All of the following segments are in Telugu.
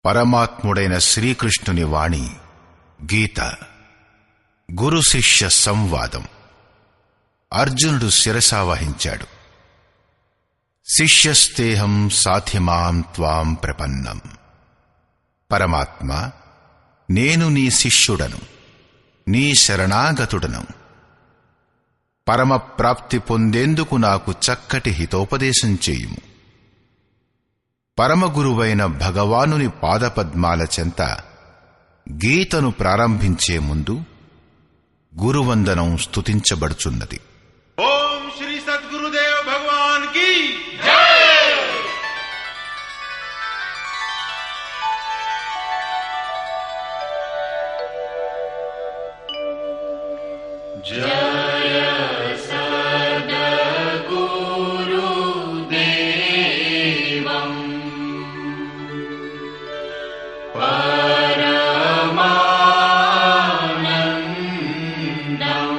పరమాత్ముడైన శ్రీకృష్ణుని వాణి గీత. గురు శిష్య సంవాదం. అర్జునుడు శిరసావహించాడు. శిష్యస్తేహం సాధిమాం త్వాం ప్రపన్నం. పరమాత్మ, నేను నీ శిష్యుడను, నీ శరణాగతుడను. పరమప్రాప్తి పొందేందుకు నాకు చక్కటి హితోపదేశం చేయుము. పరమగురువైన భగవానుని పాదపద్మాల చెంత గీతను ప్రారంభించే ముందు గురువందనం స్తుతించబడుచున్నది. ఓం శ్రీ సద్గురుదేవ్ భగవాన్ కీ జై. జయ సద్గురుదేవం పరమానందం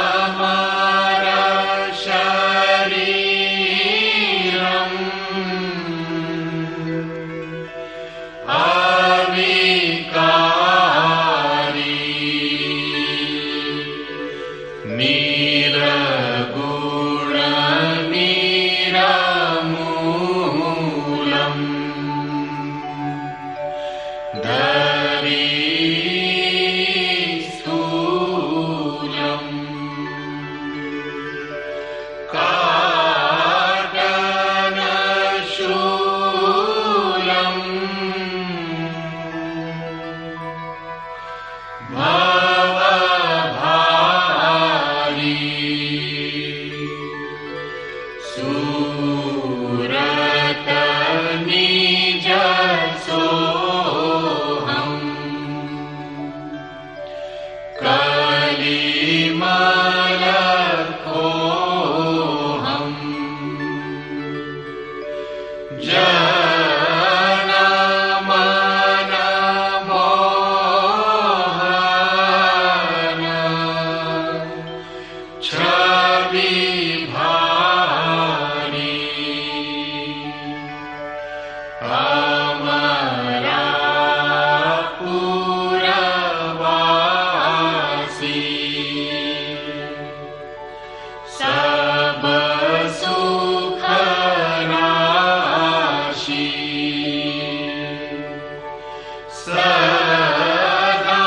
అమర శరీరం అవికారి నిరగుణ నిరమూలం ధరీస్థూలం కాటనశూలం భవభారీ సురత నిజ సోహం కలిమలకోహం జనమన మోహన ఛవి భారీ అమరాపురవాసి సబ సుఖ రాశి సదా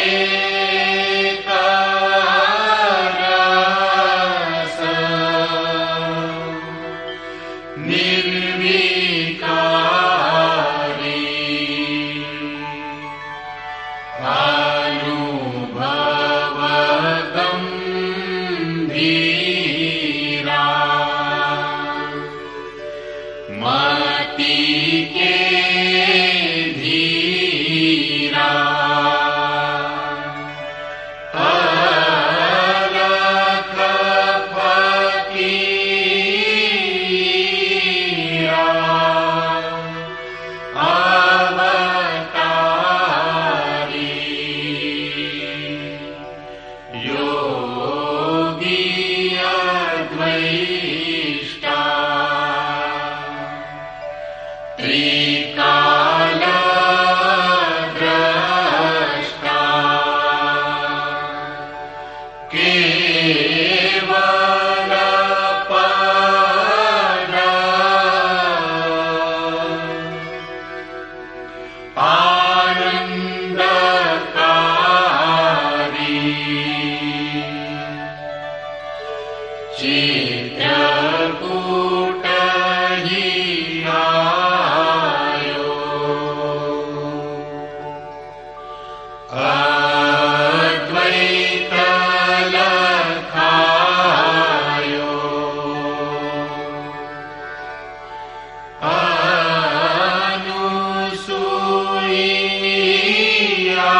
ఏక రస నిర్వికారి అనుభవ గంభీరా మతి కే ధీరా అలఖ ఫకీరా అవతారి యోగి అద్వైష్టా త్రికాలద్రష్టా కేవల పద ఆనందకారి చిత్రకూట హియాయో అద్వైత లఖాయో అనూసూయా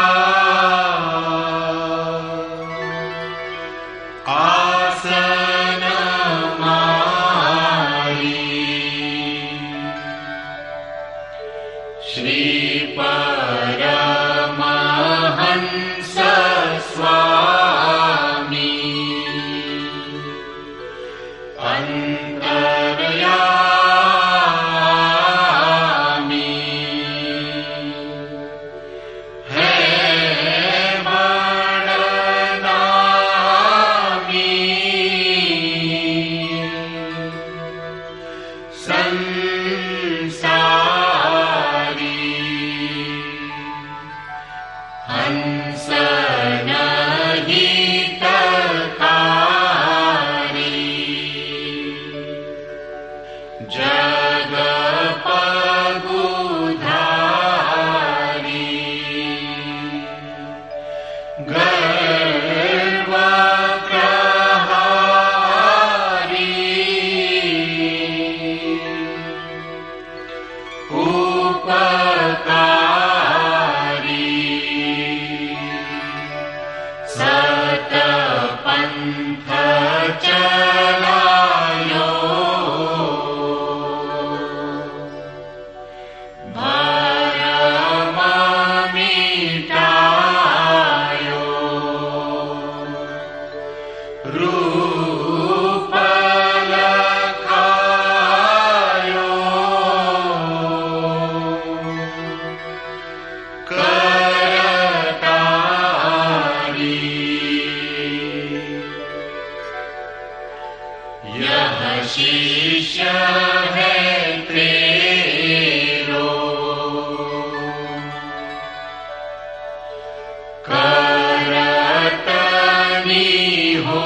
ఆసనమాయి శ్రీ పరమహంస స్వామి అంతర్యా यः शिष्य है तेरो करतनी हो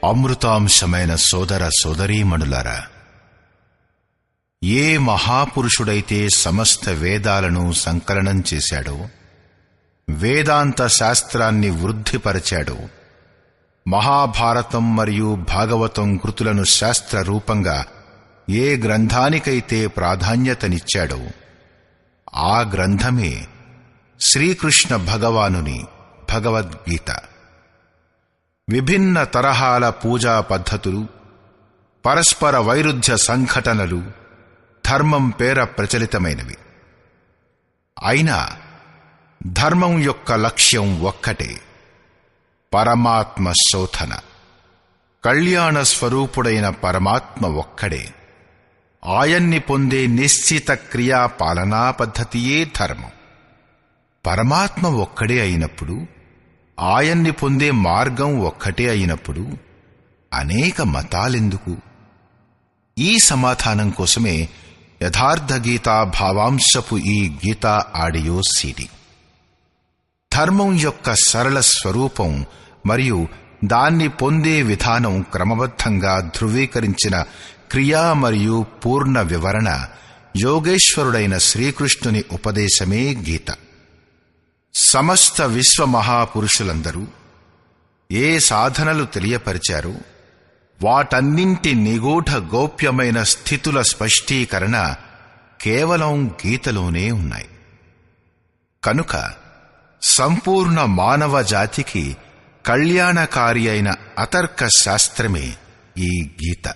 అమృతాంశమైన సోదర సోదరీమణులారా, ఏ మహాపురుషుడైతే సమస్త వేదాలను సంకలనం చేశాడో, వేదాంత శాస్త్రాన్ని వృద్ధిపరచాడో, మహాభారతం మరియు భాగవతం కృతులను శాస్త్ర రూపంగా ఏ గ్రంథానికైతే ప్రాధాన్యతనిచ్చాడో ఆ గ్రంథమే శ్రీకృష్ణ భగవానుని భగవద్గీత. విభిన్న తరహాల పూజా పద్ధతులు, పరస్పర వైరుధ్య సంఘటనలు ధర్మం పేర ప్రచలితమైనవి. అయినా ధర్మం యొక్క లక్ష్యం ఒక్కటే, పరమాత్మ శోధన. కళ్యాణ స్వరూపుడైన పరమాత్మ ఒక్కడే. ఆయన్ని పొందే నిశ్చిత క్రియా పాలనా పద్ధతియే ధర్మం. పరమాత్మ ఒక్కడే అయినప్పుడు, ఆయన్ని పొందే మార్గం ఒక్కటే అయినప్పుడు అనేక మతాలెందుకు? ఈ సమాధానం కోసమే యథార్థ గీతా భావాంశపు ఈ గీతా ఆడియో సీడీ. ధర్మం యొక్క సరళ స్వరూపం మరియు దాన్ని పొందే విధానం క్రమబద్ధంగా ధృవీకరించిన క్రియా మరియు పూర్ణ వివరణ యోగేశ్వరుడైన శ్రీకృష్ణుని ఉపదేశమే గీత. సమస్త విశ్వ మహాపురుషులందరూ ఏ సాధనలు తెలియపరిచారో వాటన్నింటి నిగూఢ గోప్యమైన స్థితుల స్పష్టీకరణ కేవలం గీతలోనే ఉన్నాయి. కనుక సంపూర్ణ మానవ జాతికి కళ్యాణకారి అయిన అతర్క శాస్త్రమే ఈ గీత.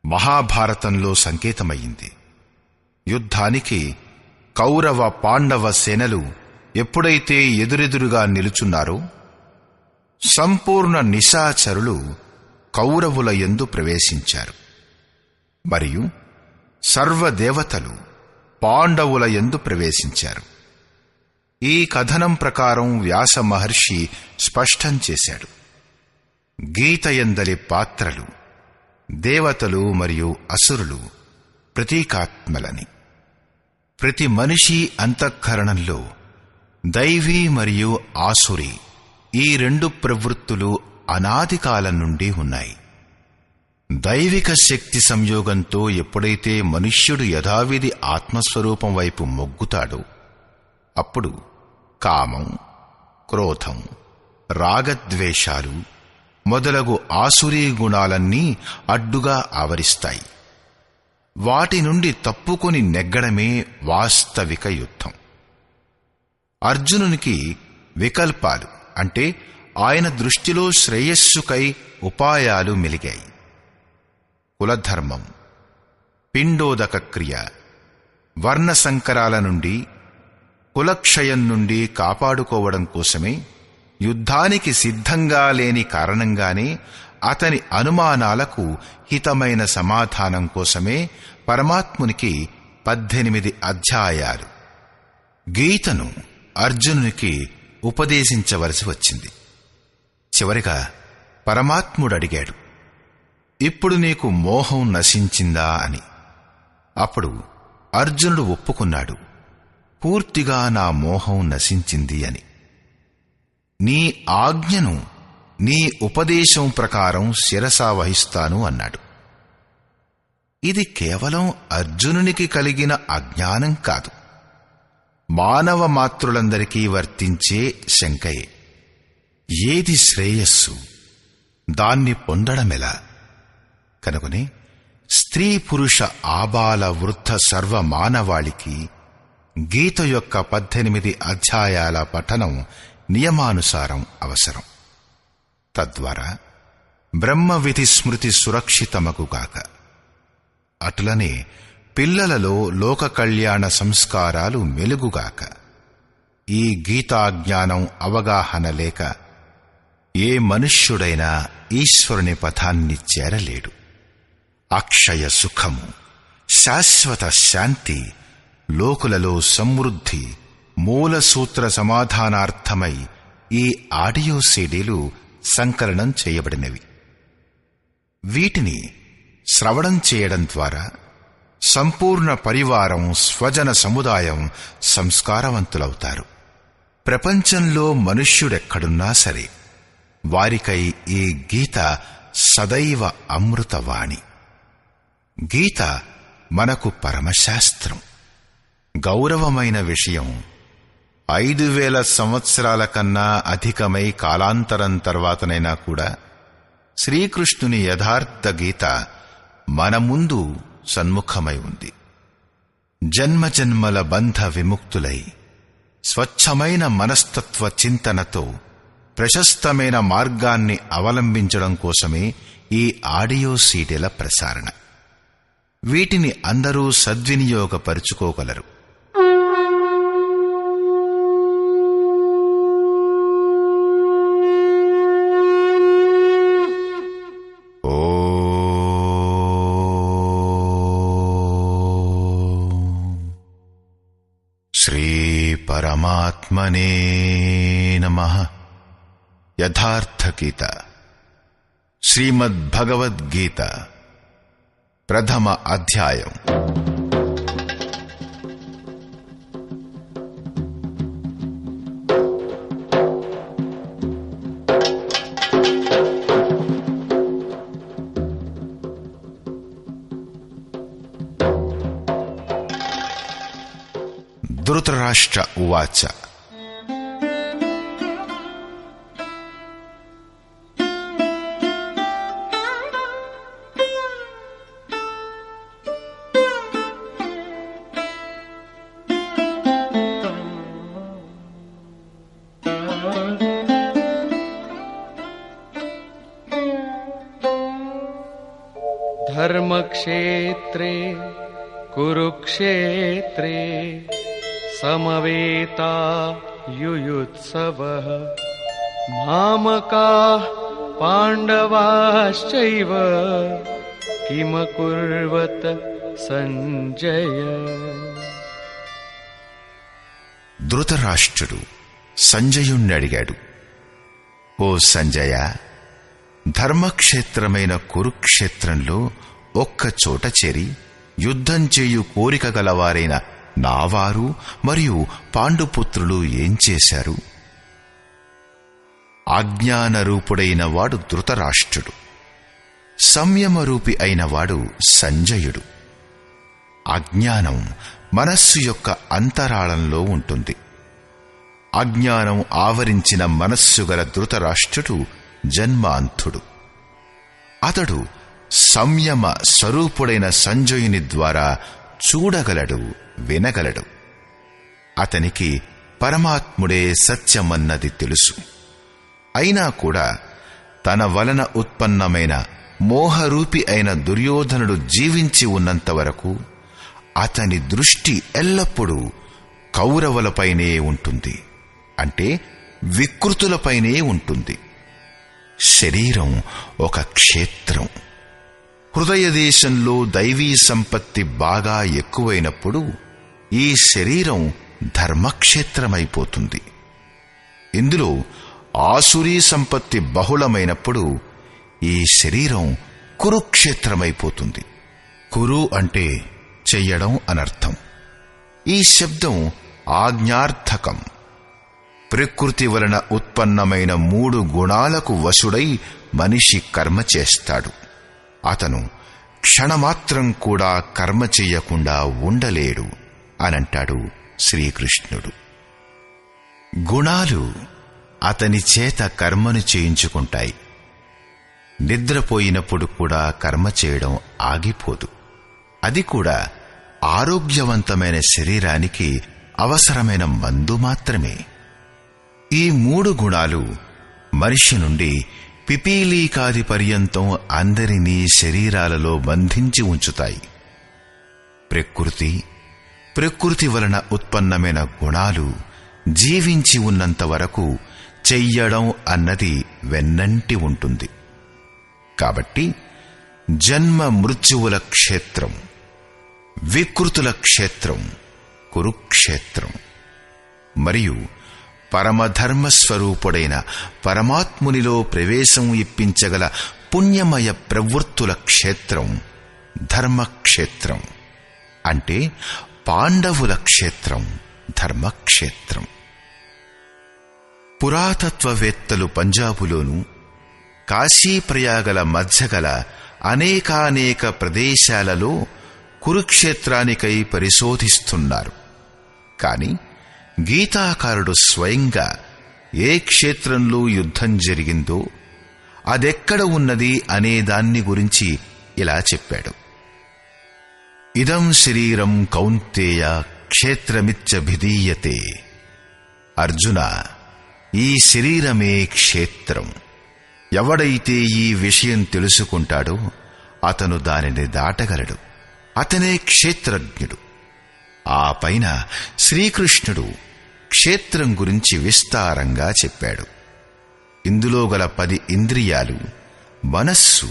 మహాభారతంలో సంకేతమయ్యింది. యుద్ధానికి కౌరవ పాండవ సేనలు ఎప్పుడైతే ఎదురెదురుగా నిలుచున్నారో, సంపూర్ణ నిశాచరులు కౌరవుల యందు ప్రవేశించారు మరియు సర్వదేవతలు పాండవుల యందు ప్రవేశించారు. ఈ కథనం ప్రకారం వ్యాస మహర్షి స్పష్టం చేశాడు. గీతయందలి పాత్రలు దేవతలు మరియు అసురులు ప్రతీకాత్మలని. ప్రతి మనిషి అంతఃకరణంలో దైవీ మరియు ఆసురి ఈ రెండు ప్రవృత్తులు అనాది కాలం నుండి ఉన్నాయి. దైవిక శక్తి సంయోగంతో ఎప్పుడైతే మనుష్యుడు యథావిధి ఆత్మస్వరూపం వైపు మొగ్గుతాడో అప్పుడు కామం, క్రోధం, రాగద్వేషాలు మొదలగు ఆసురీ గుణాలన్నీ అడ్డుగా ఆవరిస్తాయి. వాటి నుండి తప్పుకొని నెగ్గడమే వాస్తవిక యుద్ధం. అర్జునునికి వికల్పాలు అంటే ఆయన దృష్టిలో శ్రేయస్సుకై ఉపాయాలు మెలిగాయి. కులధర్మం, పిండోదక క్రియ, వర్ణ సంకరాల నుండి, కులక్షయం నుండి కాపాడుకోవడం కోసమే, యుద్ధానికి సిద్ధంగా లేని కారణంగానే అతని అనుమానాలకు హితమైన సమాధానం కోసమే పరమాత్మునికి 18 అధ్యాయాలు గీతను అర్జునునికి ఉపదేశించవలసి వచ్చింది. చివరిగా పరమాత్ముడడిగాడు, ఇప్పుడు నీకు మోహం నశించిందా అని. అప్పుడు అర్జునుడు ఒప్పుకున్నాడు, పూర్తిగా నా మోహం నశించింది అని. నీ ఆజ్ఞను నీ ఉపదేశం ప్రకారం శిరసా వహిస్తాను అన్నాడు. ఇది కేవలం అర్జునునికి కలిగిన అజ్ఞానం కాదు, మానవ మాతృలందరికీ వర్తించే శంకయే. ఏది శ్రేయస్సు, దాన్ని పొందడమెలా? కనుకనే స్త్రీ పురుష ఆబాల వృద్ధ సర్వ మానవాళికి గీత యొక్క 18 అధ్యాయాల పఠనం నియమానుసారం అవసరం. తద్వారా బ్రహ్మ విధి స్మృతి సురక్షితమగుగాక. అటులనే పిల్లలలో లోక కళ్యాణ సంస్కారాలు మెలుగుగాక. ఈ గీతాజ్ఞానం అవగాహన లేక ఏ మనుష్యుడైనా ఈశ్వరుని పథాన్ని చేరలేడు. అక్షయ సుఖము, శాశ్వత శాంతి, లోకులలో సమృద్ధి మూల సూత్ర సమాధానార్థమై ఈ ఆడియో సీడీలు సంకలనం చేయబడినవి. వీటిని శ్రవణం చేయడం ద్వారా సంపూర్ణ పరివారం, స్వజన సముదాయం సంస్కారవంతులవుతారు. ప్రపంచంలో మనుష్యుడెక్కడున్నా సరే వారికై ఈ గీత సదైవ అమృతవాణి. గీత మనకు పరమశాస్త్రం. గౌరవమైన విషయం, 5000 సంవత్సరాల కన్నా అధికమై కాలాంతరం తర్వాతనైనా కూడా శ్రీకృష్ణుని యథార్థ గీత మన ముందు సన్ముఖమై ఉంది. జన్మజన్మల బంధ విముక్తులై స్వచ్ఛమైన మనస్తత్వ చింతనతో ప్రశస్తమైన మార్గాన్ని అవలంబించడం కోసమే ఈ ఆడియో సీడీల ప్రసారణ. వీటిని అందరూ సద్వినియోగపరుచుకోగలరు. శ్రీ పరమాత్మనే నమః. యథార్థ గీత, శ్రీమద్భగవద్గీత, ప్రథమ అధ్యాయం. ధృతరాష్ట్ర ఉవాచ. ధర్మక్షేత్రే కురుక్షేత్రే సమవేతా యుయుత్సవః మామకాః పాండవాశ్చైవ కిమకుర్వత సంజయ. ధృతరాష్ట్రుడు సంజయుణ్ణి అడిగాడు, ఓ సంజయ, ధర్మక్షేత్రమైన కురుక్షేత్రంలో ఒక్క చోట చేరి యుద్ధం చేయు కోరిక గలవారైన నావారు మరియు పాండుపుత్రులు ఏం చేశారు? అజ్ఞానరూపుడైన వాడు ధృతరాష్ట్రుడు, సంయమరూపి అయినవాడు సంజయుడు. అజ్ఞానం మనస్సు యొక్క అంతరాళంలో ఉంటుంది. అజ్ఞానం ఆవరించిన మనస్సు గల ధృతరాష్ట్రుడు జన్మాంధుడు. అతడు సంయమ స్వరూపుడైన సంజయుని ద్వారా చూడగలడు, వినగలడు. అతనికి పరమాత్ముడే సత్యమన్నది తెలుసు. అయినా కూడా తన వలన ఉత్పన్నమైన మోహరూపి అయిన దుర్యోధనుడు జీవించి ఉన్నంతవరకు అతని దృష్టి ఎల్లప్పుడూ కౌరవులపైనే ఉంటుంది, అంటే వికృతులపైనే ఉంటుంది. శరీరం ఒక క్షేత్రం. హృదయదేశంలో దైవీ సంపత్తి బాగా ఎక్కువైనప్పుడు ఈ శరీరం ధర్మక్షేత్రమైపోతుంది. ఇందులో ఆసురీ సంపత్తి బహుళమైనప్పుడు ఈ శరీరం కురుక్షేత్రమైపోతుంది. కురు అంటే చెయ్యడం అనర్థం. ఈ శబ్దం ఆజ్ఞార్థకం. ప్రకృతి వలన ఉత్పన్నమైన 3 గుణాలకు వశుడై మనిషి కర్మ చేస్తాడు. అతను క్షణమాత్రం కూడా కర్మ చెయ్యకుండా ఉండలేడు అనంటాడు శ్రీకృష్ణుడు. గుణాలు అతని చేత కర్మను చేయించుకుంటాయి. నిద్రపోయినప్పుడు కూడా కర్మ చేయడం ఆగిపోదు. అది కూడా ఆరోగ్యవంతమైన శరీరానికి అవసరమైన మందు మాత్రమే. ఈ 3 గుణాలు మనిషి నుండి పిపీలీకాది పర్యంతం అందరినీ శరీరాలలో బంధించి ఉంచుతాయి. ప్రకృతి వలన ఉత్పన్నమైన గుణాలు జీవించి ఉన్నంత వరకు చెయ్యడం అన్నది వెన్నంటి ఉంటుంది. కాబట్టి జన్మ మృత్యువుల క్షేత్రం, వికృతుల క్షేత్రం కురుక్షేత్రం. మరియు పరమధర్మస్వరూపుడైన పరమాత్మునిలో ప్రవేశం ఇప్పించగల పుణ్యమయ ప్రవృత్తుల క్షేత్రం ధర్మక్షేత్రం, అంటే పాండవుల క్షేత్రం ధర్మక్షేత్రం. పురాతత్వవేత్తలు పంజాబులోను కాశీప్రయాగల మధ్యగల అనేకానేక ప్రదేశాలలో కురుక్షేత్రానికై పరిశోధిస్తున్నారు. కాని గీతాకారుడు స్వయంగా ఏ క్షేత్రంలో యుద్ధం జరిగిందో అదెక్కడ ఉన్నది అనేదాన్ని గురించి ఇలా చెప్పాడు. ఇదం శరీరం కౌంతేయ క్షేత్రమిత్యభిధీయతే. అర్జున, ఈ శరీరమే క్షేత్రం. ఎవడైతే ఈ విషయం తెలుసుకుంటాడో అతను దానిని దాటగలడు. అతనే క్షేత్రజ్ఞుడు. ఆ పైన శ్రీకృష్ణుడు క్షేత్రం గురించి విస్తారంగా చెప్పాడు. ఇందులో గల 10 ఇంద్రియాలు, మనస్సు,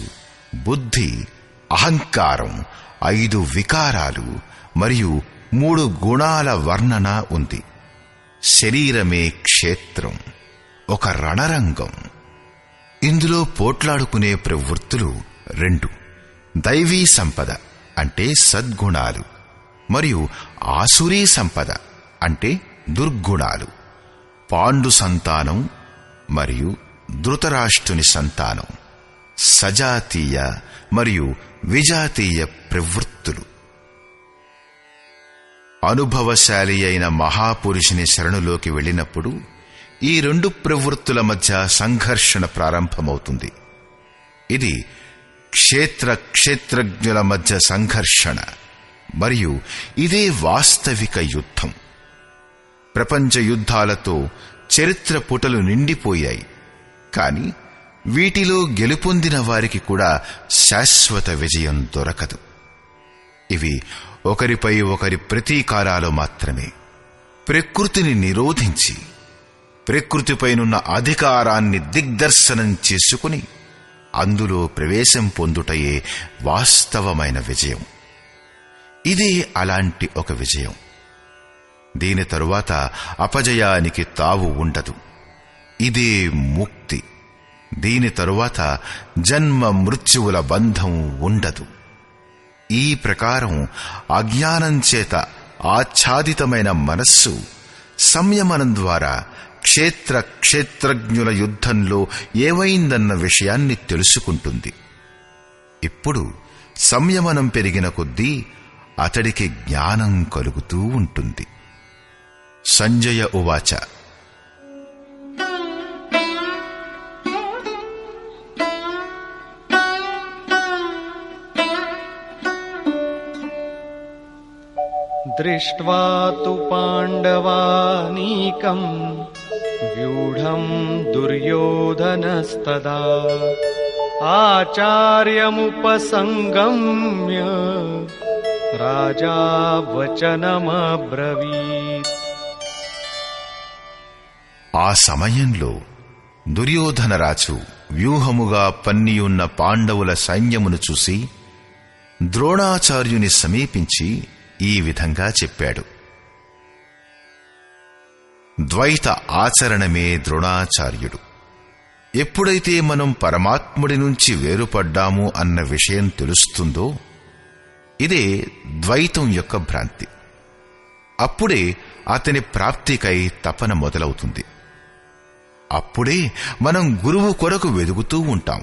బుద్ధి, అహంకారం, 5 వికారాలు మరియు 3 గుణాల వర్ణన ఉంది. శరీరమే క్షేత్రం, ఒక రణరంగం. ఇందులో పోట్లాడుకునే ప్రవృత్తులు 2: దైవీ సంపద అంటే సద్గుణాలు, మరియు ఆసురీ సంపద అంటే దుర్గుణాలు. పాండు సంతానం మరియు ధృతరాష్ట్రుని సంతానం సజాతీయ మరియు విజాతీయ ప్రవృత్తులు. అనుభవశాలి అయిన మహాపురుషుని శరణులోకి వెళ్ళినప్పుడు ఈ 2 ప్రవృత్తుల మధ్య సంఘర్షణ ప్రారంభమవుతుంది. ఇది క్షేత్రజ్ఞుల మధ్య సంఘర్షణ, మరియు ఇదే వాస్తవిక యుద్ధం. ప్రపంచ యుద్ధాలతో చరిత్ర పుటలు నిండిపోయాయి. కాని వీటిలో గెలుపొందిన వారికి కూడా శాశ్వత విజయం దొరకదు. ఇవి ఒకరిపై ఒకరి ప్రతీకారాలు మాత్రమే. ప్రకృతిని నిరోధించి ప్రకృతిపైనున్న అధికారాన్ని దిగ్దర్శనం చేసుకుని అందులో ప్రవేశం పొందుటయే వాస్తవమైన విజయం. ఇదే అలాంటి ఒక విజయం. దీని తరువాత అపజయానికి తావు ఉండదు. ఇదే ముక్తి. దీని తరువాత జన్మ మృత్యువుల బంధం ఉండదు. ఈ ప్రకారం అజ్ఞానం చేత ఆచ్ఛాదితమైన మనస్సు సంయమనం ద్వారా క్షేత్రజ్ఞుల యుద్ధంలో ఏవైందన్న విషయాన్ని తెలుసుకుంటుంది. ఇప్పుడు సంయమనం పెరిగిన కొద్దీ అతడికి జ్ఞానం కలుగుతూ ఉంటుంది. సంజయ ఉవాచ దృష్ట్వా తు పాండవానీకం వ్యూఢం దుర్యోధనస్తదా ఆచార్యముపసంగమ్య రాజా వచనమబ్రవీత్. ఆ సమయంలో దుర్యోధనరాజు వ్యూహముగా పన్నియున్న పాండవుల సైన్యమును చూసి ద్రోణాచార్యుని సమీపించి ఈ విధంగా చెప్పాడు. ద్వైత ఆచరణమే ద్రోణాచార్యుడు. ఎప్పుడైతే మనం పరమాత్ముడి నుంచి వేరుపడ్డాము అన్న విషయం తెలుస్తుందో ఇదే ద్వైతం యొక్క భ్రాంతి. అప్పుడే అతని ప్రాప్తికై తపన మొదలవుతుంది. అప్పుడే మనం గురువు కొరకు వెదుగుతూ ఉంటాం.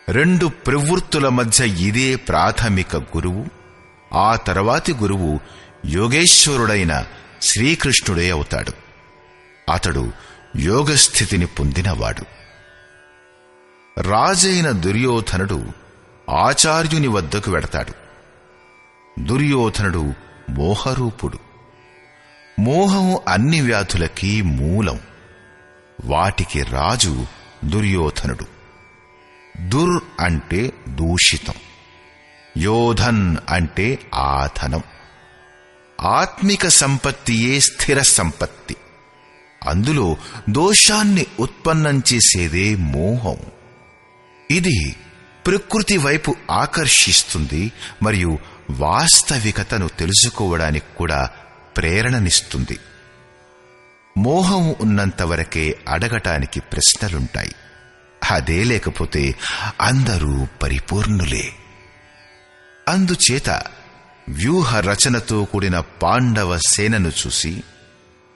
రెండు ప్రవృత్తుల మధ్య ఇదే ప్రాథమిక గురువు. ఆ తర్వాతి గురువు యోగేశ్వరుడైన శ్రీకృష్ణుడే అవుతాడు. అతడు యోగస్థితిని పొందినవాడు. రాజైన దుర్యోధనుడు ఆచార్యుని వద్దకు వెడతాడు. దుర్యోధనుడు మోహరూపుడు. మోహం అన్ని వ్యాధులకి మూలం. వాటికి రాజు దుర్యోధనుడు. దుర్ అంటే దూషితం, యోధన్ అంటే ఆధనం. ఆత్మిక సంపత్తియే స్థిర సంపత్తి. అందులో దోషాన్ని ఉత్పన్నం చేసేదే మోహం. ఇది ప్రకృతి వైపు ఆకర్షిస్తుంది మరియు వాస్తవికతను తెలుసుకోవడానికి కూడా ప్రేరణనిస్తుంది. మోహం ఉన్నంతవరకే అడగటానికి ప్రశ్నలుంటాయి. అదే లేకపోతే అందరూ పరిపూర్ణులే. అందుచేత వ్యూహ రచనతో కూడిన పాండవ సేనను చూసి,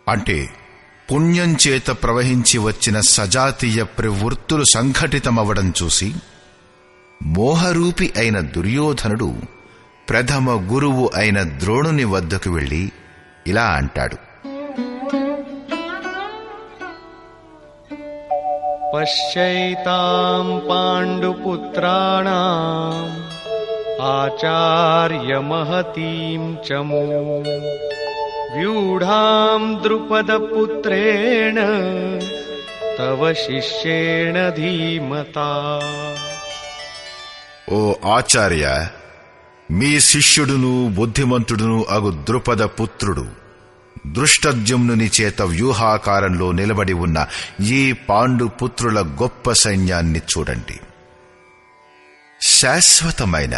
అంటే పుణ్యం చేత ప్రవహించి వచ్చిన సజాతీయ ప్రవృత్తులు సంఘటితమవడం చూసి మోహరూపి అయిన దుర్యోధనుడు ప్రథమ గురువు అయిన ద్రోణుని వద్దకు వెళ్లి ఇలా అంటాడు. పశ్యైతాం పాండుపుత్రాణాం ఆచార్యమహతీం చమూ వ్యూఢాం ద్రుపదపుత్రేణ తవ శిష్యేణ ధీమతా. ఓ ఆచార్య, మీ శిష్యుడును బుద్ధిమంతుడును అగు ద్రుపద పుత్రుడు దృష్టద్యుమ్నుని చేత వ్యూహాకారంలో నిలబడి ఉన్న ఈ పాండుపుత్రుల గొప్ప సైన్యాన్ని చూడండి. శాశ్వతమైన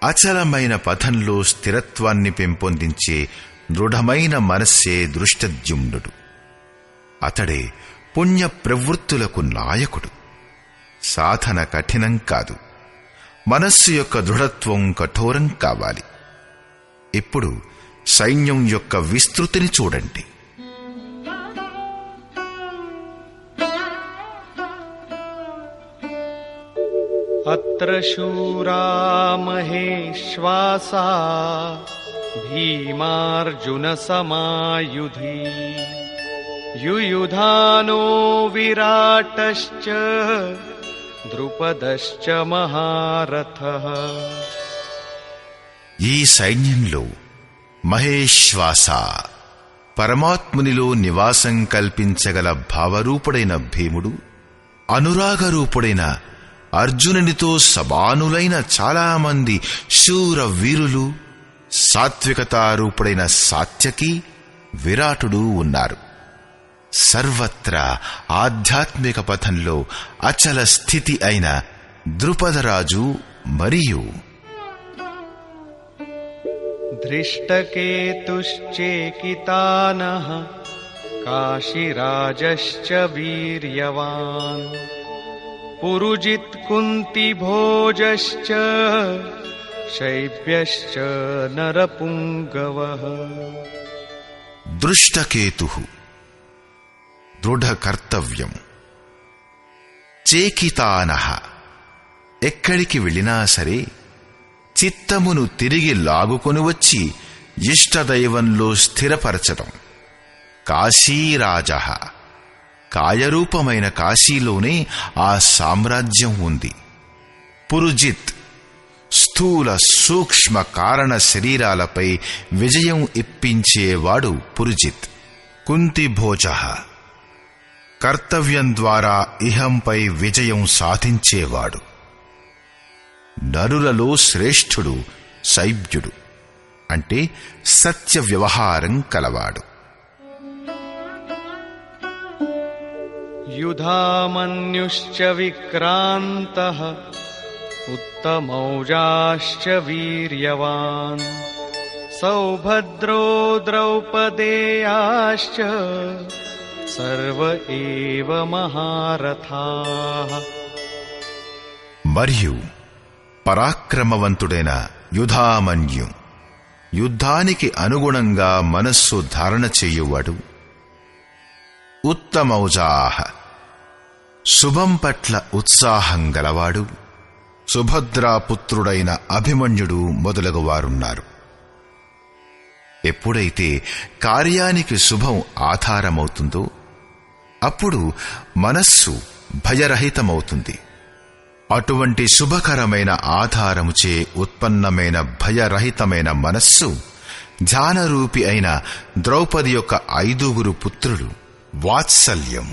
అచలమైన పథంలో స్థిరత్వాన్ని పెంపొందించే దృఢమైన మనస్సే దృష్టద్యుమ్నుడు. అతడే పుణ్య ప్రవృత్తులకు నాయకుడు. సాధన కఠినం కాదు, మనస్సు యొక్క దృఢత్వం కఠోరం కావాలి. ఇప్పుడు సైన్యం యొక్క విస్తృతిని చూడండి. అత్ర శూరా మహేశ్వాసా భీమార్జున సమాయుధి యుయుధానో విరాటశ్చ ద్రుపదశ్చ మహారథః. ఈ సైన్యంలో మహేశ్వాస, పరమాత్మునిలో నివాసం కల్పించగల భావరూపుడైన భీముడు, అనురాగరూపుడైన అర్జునునితో సమానులైన చాలామంది శూర వీరులు, సాత్వికతారూపుడైన సాత్యకి, విరాటుడు ఉన్నారు. సర్వత్రా ఆధ్యాత్మిక పథంలో అచల స్థితి అయిన ద్రుపదరాజు మరియు దృష్టకేతుశ్చేకితానః కాశీరాజశ్చ వీర్యవాన్ పురుజిత్ కుంతిభోజశ్చ शैब्यश्च नरपुङ्गवः దృష్టకేతు దృఢ కర్తవ్యం, చేకితానః ఎక్కడికి వెళ్ళినా సరే చిత్తమును తిరిగి లాగుకొని వచ్చి ఇష్టదైవంలో స్థిరపరచడం. కాశీరాజః కాయరూపమైన కాశీలోనే ఆ సామ్రాజ్యం ఉంది. పురుజిత్ స్థూల సూక్ష్మ కారణ శరీరాలపై విజయం ఇప్పించేవాడు పురుజిత్. కుంతిభోజః కర్తవ్యం ద్వారా ఇహంపై విజయం సాధించేవాడు. నరులలో శ్రేష్ఠుడు శైబ్యుడు, అంటే సత్య వ్యవహారం కలవాడు. युधामन्युश्च विक्रान्तः उत्तमौजाश्च वीर्यवान् सौभद्रो द्रौपदेयाश्च सर्व एव महारथाः. మరియు పరాక్రమవంతుడైన యుధామన్యు, యుద్ధానికి అనుగుణంగా మనస్సు ధారణ చేయువాడు. ఉత్తమౌజాః శుభం పట్ల ఉత్సాహం గలవాడు. సుభద్రాపుత్రుడైన అభిమన్యుడు మొదలగువారున్నారు. ఎప్పుడైతే కార్యానికి శుభం ఆధారమవుతుందో అప్పుడు మనస్సు భయరహితమవుతుంది. అటువంటి శుభకరమైన ఆధారముచే ఉత్పన్నమైన భయరహితమైన మనస్సు ధ్యానరూపి అయిన ద్రౌపది యొక్క 5 పుత్రులు వాత్సల్యం,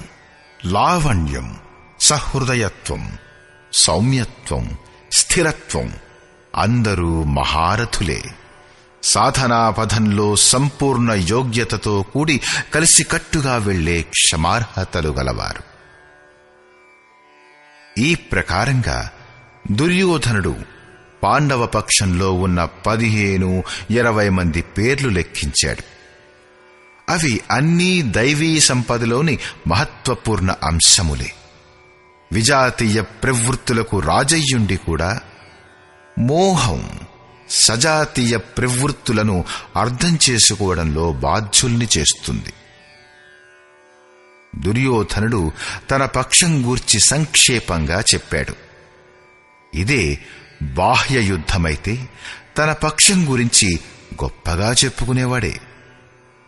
లావణ్యం, సహృదయత్వం, సౌమ్యత్వం, స్థిరత్వం అందరూ మహారథులే. సాధనాపథంలో సంపూర్ణ యోగ్యతతో కూడి కలిసికట్టుగా వెళ్లే క్షమార్హతలు గలవారు. ఈ ప్రకారంగా దుర్యోధనుడు పాండవ పక్షంలో ఉన్న 15-20 మంది పేర్లు లెక్కించాడు. అవి అన్నీ దైవీ సంపదలోని మహత్వపూర్ణ అంశములే. విజాతీయ ప్రవృత్తులకు రాజయ్యుండి కూడా మోహం సజాతీయ ప్రవృత్తులను అర్థం చేసుకోవడంలో బాధ్యుల్ని చేస్తుంది. దుర్యోధనుడు తన పక్షం గూర్చి సంక్షేపంగా చెప్పాడు. ఇదే బాహ్య యుద్ధమైతే తన పక్షం గురించి గొప్పగా చెప్పుకునేవాడే.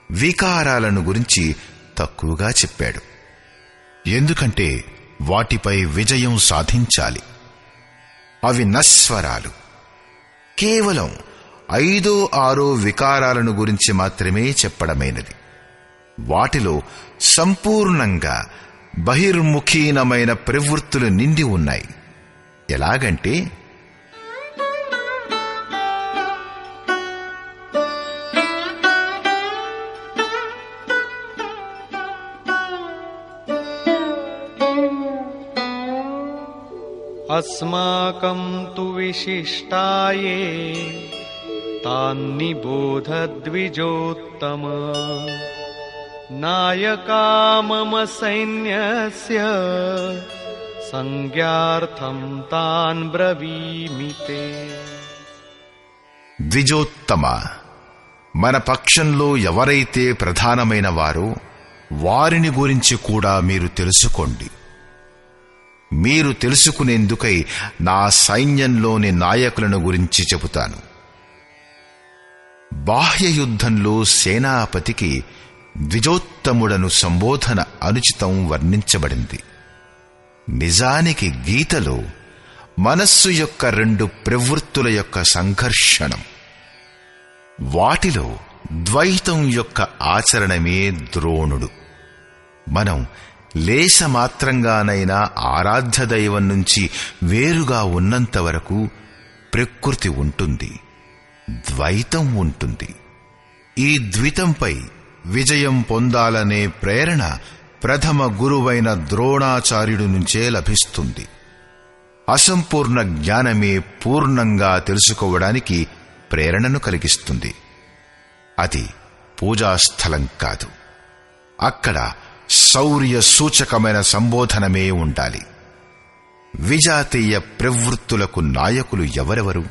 వికారాలను గురించి తక్కువగా చెప్పాడు. ఎందుకంటే వాటిపై విజయం సాధించాలి. అవి నశ్వరాలు. కేవలం 5-6 వికారాలను గురించి మాత్రమే చెప్పడమైనది. వాటిలో సంపూర్ణంగా బహిర్ముఖీనమైన ప్రవృత్తులు నిండి ఉన్నాయి. ఎలాగంటే अस्माकं तु विशिष्टाये तान्निबोध द्विजोत्तम नायका मम सैन्यस्य संज्ञार्थं तान् ब्रवीमि ते. ద్విజోత్తమ, మన పక్షంలో ఎవరైతే ప్రధానమైన వారో వారిని గురించి కూడా మీరు తెలుసుకోండి. మీరు తెలుసుకునేందుకై నా సైన్యంలోని నాయకులను గురించి చెబుతాను. బాహ్య యుద్ధంలో సేనాపతికి ద్విజోత్తముడను సంబోధన అనుచితం వర్ణించబడింది. నిజానికి గీతలో మనస్సు యొక్క 2 ప్రవృత్తుల యొక్క సంఘర్షణం. వాటిలో ద్వైతం యొక్క ఆచరణమే ద్రోణుడు. మనం లేశమాత్రంగానైనా ఆరాధ్య దైవం నుంచి వేరుగా ఉన్నంత వరకు ప్రకృతి ఉంటుంది, ద్వైతం ఉంటుంది. ఈ ద్వితంపై విజయం పొందాలనే ప్రేరణ ప్రథమ గురువైన ద్రోణాచార్యుడి నుంచే లభిస్తుంది. అసంపూర్ణ జ్ఞానమే పూర్ణంగా తెలుసుకోవడానికి ప్రేరణను కలిగిస్తుంది. అది పూజాస్థలం కాదు. అక్కడ శౌర్య సూచకమైన సంబోధనమే ఉండాలి. విజాతీయ ప్రవృత్తులకు నాయకులు ఎవరెవరు?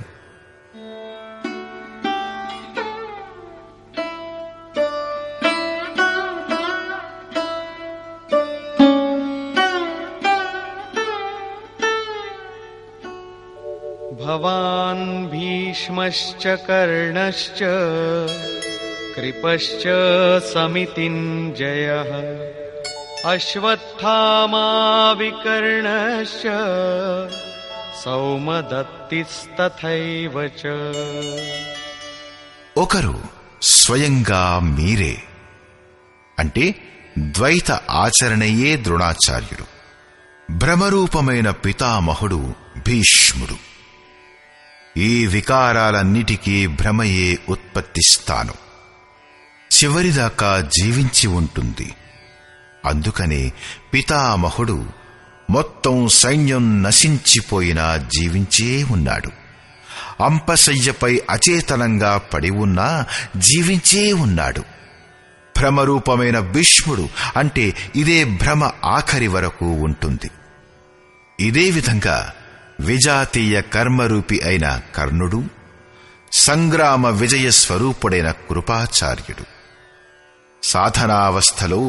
भवान् भीष्मश्च कर्णश्च कृपश्च समितिञ्जयः अश्वत्थामा विकर्णश्च सौमदत्तिस्तथैव च। ఒకరు స్వయంగా మీరే, అంటే ద్వైత ఆచరణయే ద్రోణాచార్యుడు. భ్రమరూపమైన పితామహుడు భీష్ముడు. ఈ వికారాలన్నిటికీ భ్రమయే ఉత్పత్తిస్తాను, చివరిదాకా జీవించి ఉంటుంది. అందుకనే పితామహుడు మొత్తం సైన్యం నశించిపోయినా జీవించే ఉన్నాడు. అంపశయ్యపై అచేతనంగా పడి ఉన్నా జీవించే ఉన్నాడు. భ్రమరూపమైన భీష్ముడు అంటే ఇదే భ్రమ ఆఖరి వరకు ఉంటుంది. ఇదే విధంగా విజాతీయ కర్మరూపి అయిన కర్ణుడు, సంగ్రామ విజయ స్వరూపుడైన కృపాచార్యుడు. సాధనావస్థలో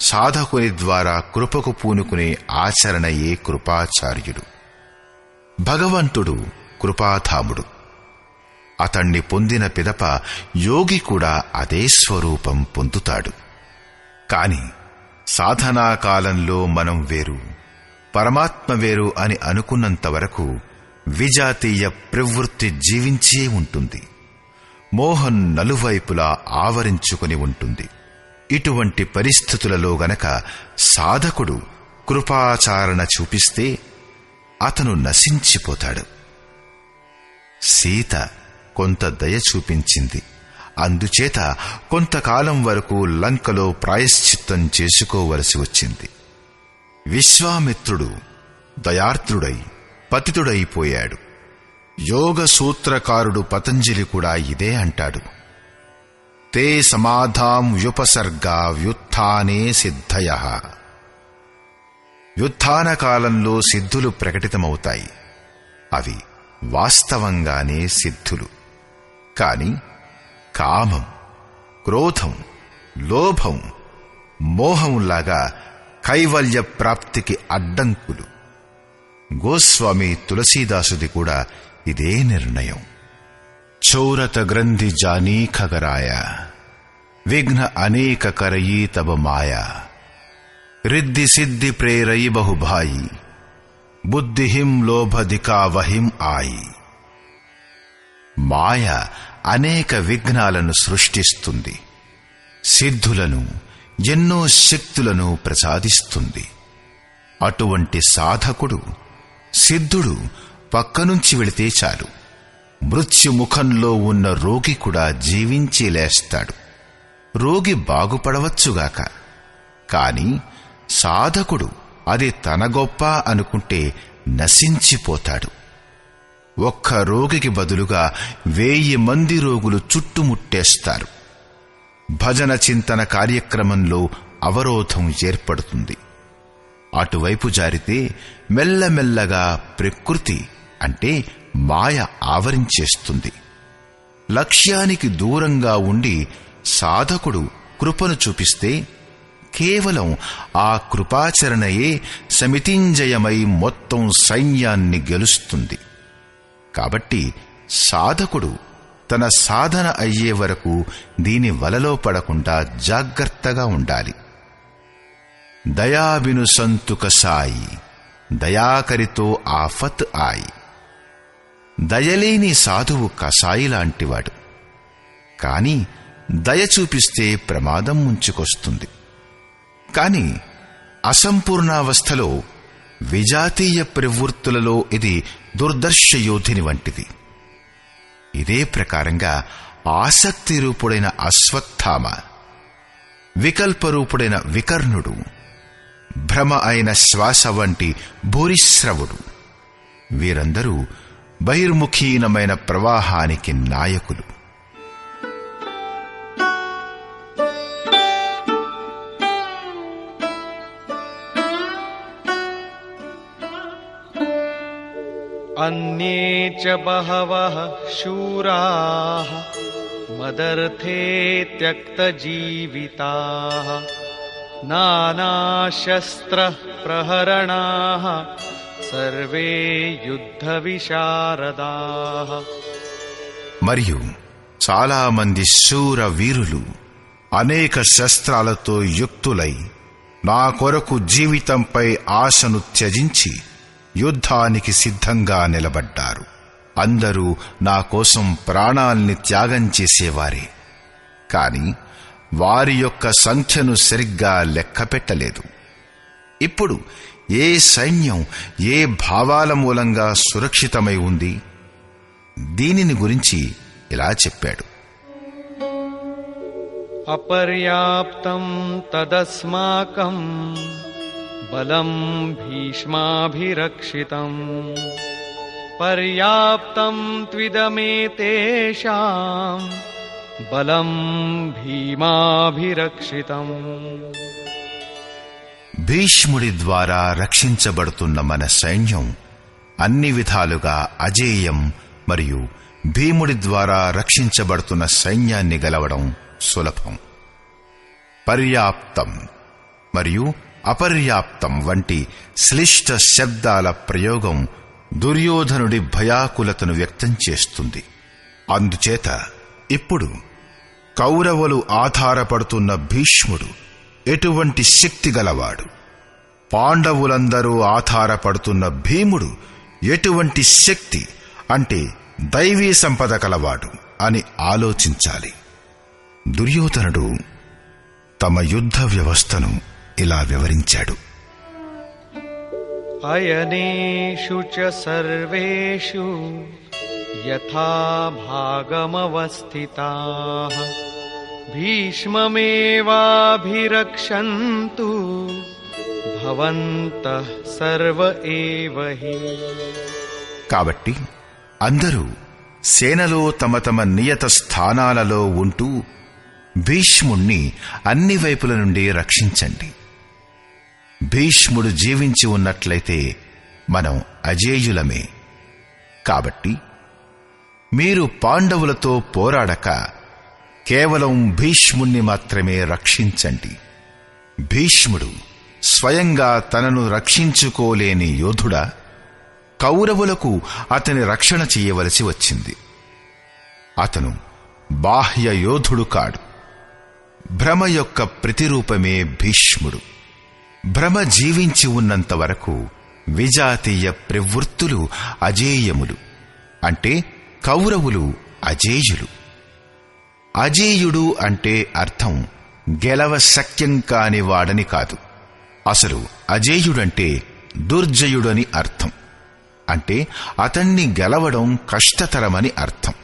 సాధకుని ద్వారా కృపకు పూనుకునే ఆచరణయే కృపాచార్యుడు. భగవంతుడు కృపాధాముడు. అతణ్ణి పొందిన పిదప యోగి కూడా అదే స్వరూపం పొందుతాడు. కాని సాధనాకాలంలో మనం వేరు, పరమాత్మ వేరు అని అనుకున్నంతవరకు విజాతీయ ప్రవృత్తి జీవించే ఉంటుంది. మోహం నలువైపులా ఆవరించుకుని ఉంటుంది. ఇటువంటి పరిస్థితులలో గనక సాధకుడు కృపాచారణ చూపిస్తే అతను నశించిపోతాడు. సీత కొంత దయ చూపించింది. అందుచేత కొంతకాలం వరకు లంకలో ప్రాయశ్చిత్తం చేసుకోవలసి వచ్చింది. విశ్వామిత్రుడు దయార్ద్రుడై పతితుడైపోయాడు. యోగ సూత్రకారుడు పతంజలి కూడా ఇదే అంటాడు. తే సమాధాం వ్యుపసర్గా వ్యుత్థానే సిద్ధయః. వ్యుత్థాన కాలంలో సిద్ధులు ప్రకటితమవుతాయి. అవి వాస్తవంగానే సిద్ధులు. కాని కామం, క్రోధం, లోభం, మోహంలాగా కైవల్య ప్రాప్తికి అడ్డంకులు. గోస్వామి తులసీదాసుది కూడా ఇదే నిర్ణయం. చౌరత గ్రంథి జానీ ఖగరాయ విఘ్న అనేక కరయీ తబ మాయా రిద్ధి సిద్ధి ప్రేరయి బహుభాయి బుద్ధిహిం లోభధికావహిం ఆయి. మాయ అనేక విఘ్నాలను సృష్టిస్తుంది. సిద్ధులను, ఎన్నో శక్తులను ప్రసాదిస్తుంది. అటువంటి సాధకుడు, సిద్ధుడు పక్కనుంచి వెళితే చాలు, మృత్యుముఖంలో ఉన్న రోగి కూడా జీవించి లేస్తాడు. రోగి బాగుపడవచ్చుగాక, కాని సాధకుడు అది తన గొప్ప అనుకుంటే నశించిపోతాడు. ఒక్క రోగికి బదులుగా 1000 మంది రోగులు చుట్టుముట్టేస్తారు. భజన చింతన కార్యక్రమంలో అవరోధం ఏర్పడుతుంది. అటువైపు జారితే మెల్లమెల్లగా ప్రకృతి అంటే మాయ ఆవరించేస్తుంది. లక్ష్యానికి దూరంగా ఉండి సాధకుడు కృపను చూపిస్తే కేవలం ఆ కృపాచరణయే సమితింజయమై మొత్తం సైన్యాన్ని గెలుస్తుంది. కాబట్టి సాధకుడు తన సాధన అయ్యే వరకు దీని వలలో పడకుండా జాగ్రత్తగా ఉండాలి. దయాబిను సంతుక సాయి దయాకరితో ఆఫత్ ఆయి. దయలేని సాధువు కసాయిలాంటివాడు. కాని దయ చూపిస్తే ప్రమాదం ముంచుకొస్తుంది. కాని అసంపూర్ణావస్థలో విజాతీయ ప్రవృత్తులలో ఇది దుర్దర్శ యోధిని వంటిది. ఇదే ప్రకారంగా ఆసక్తి రూపుడైన అశ్వత్థామ, వికల్పరూపుడైన వికర్ణుడు, భ్రమ అయిన శ్వాస వంటి భూరిశ్రవుడు, వీరందరూ బహిర్ముఖీనమైన ప్రవాహానికి నాయకులు. అన్యే చ బహవః శూరాః మదర్థే త్యక్తజీవితాః నానాశస్త్ర ప్రహరణాః సర్వే యుద్ధ విశారదాః. మరియు చాలా మంది శూర వీరులు అనేక శస్త్రాలతో యుక్తులై నా కొరకు జీవితంపై ఆశను త్యజించి యుద్ధానికి సిద్ధంగా నిలబడ్డారు. అందరూ నా కోసం ప్రాణాల్ని త్యాగం చేసేవారే, కాని వారి యొక్క సంఖ్యను సరిగ్గా లెక్కపెట్టలేదు. ఇప్పుడు ఏ సైన్యం ఏ భావాల మూలంగా సురక్షితమై ఉంది? దీనిని గురించి ఇలా చెప్పాడు: అపర్యాప్తం తదస్మాకం బలం భీష్మాభిరక్షితం పర్యాప్తం త్విదమేతేషాం బలం భీమాభిరక్షితం. భీష్ముడి ద్వారా రక్షించబడుతున్న మన సైన్యం అన్ని విధాలుగా అజేయం మరియు భీముడి ద్వారా రక్షించబడుతున్న సైన్యాన్ని గెలవడం సులభం. పర్యాప్తం మరియు అపర్యాప్తం వంటి శ్లిష్ట శబ్దాల ప్రయోగం దుర్యోధనుడి భయాకులతను వ్యక్తం చేస్తుంది. అందుచేత ఇప్పుడు కౌరవులు ఆధారపడుతున్న భీష్ముడు ఎటువంటి శక్తి గలవాడు, పాండవులందరూ ఆధారపడుతున్న భీముడు ఎటువంటి శక్తి అంటే దైవీ సంపద కలవాడు అని ఆలోచించాలి. దుర్యోధనుడు తమ యుద్ధ వ్యవస్థను ఇలా వివరించాడు: అయనేషు చ సర్వేషు యథా భాగమవస్థితాః భీష్మమేవాభిరక్షन्तు భవంతః సర్వ ఏవ హి. కాబట్టి అందరూ సేనలో తమ తమ నియత స్థానాలలో ఉంటూ భీష్ముణ్ణి అన్ని వైపుల నుండి రక్షించండి. భీష్ముడు జీవించి ఉన్నట్లయితే మనం అజేయులమే. కాబట్టి మీరు పాండవులతో పోరాడక కేవలం భీష్ముణ్ణి మాత్రమే రక్షించండి. భీష్ముడు స్వయంగా తనను రక్షించుకోలేని యోధుడా? కౌరవులకు అతని రక్షణ చెయ్యవలసి వచ్చింది. అతను బాహ్య యోధుడు కాడు. భ్రమ యొక్క ప్రతిరూపమే భీష్ముడు. భ్రమ జీవించి ఉన్నంత వరకు విజాతీయ ప్రవృత్తులు అజేయములు, అంటే కౌరవులు అజేయులు. అజేయుడు అంటే అర్థం గెలవ శక్యం కాని వాడని కాదు. అసలు అజేయుడంటే దుర్జయుడని అర్థం. అంటే అతన్ని గెలవడం కష్టతరమని అర్థం.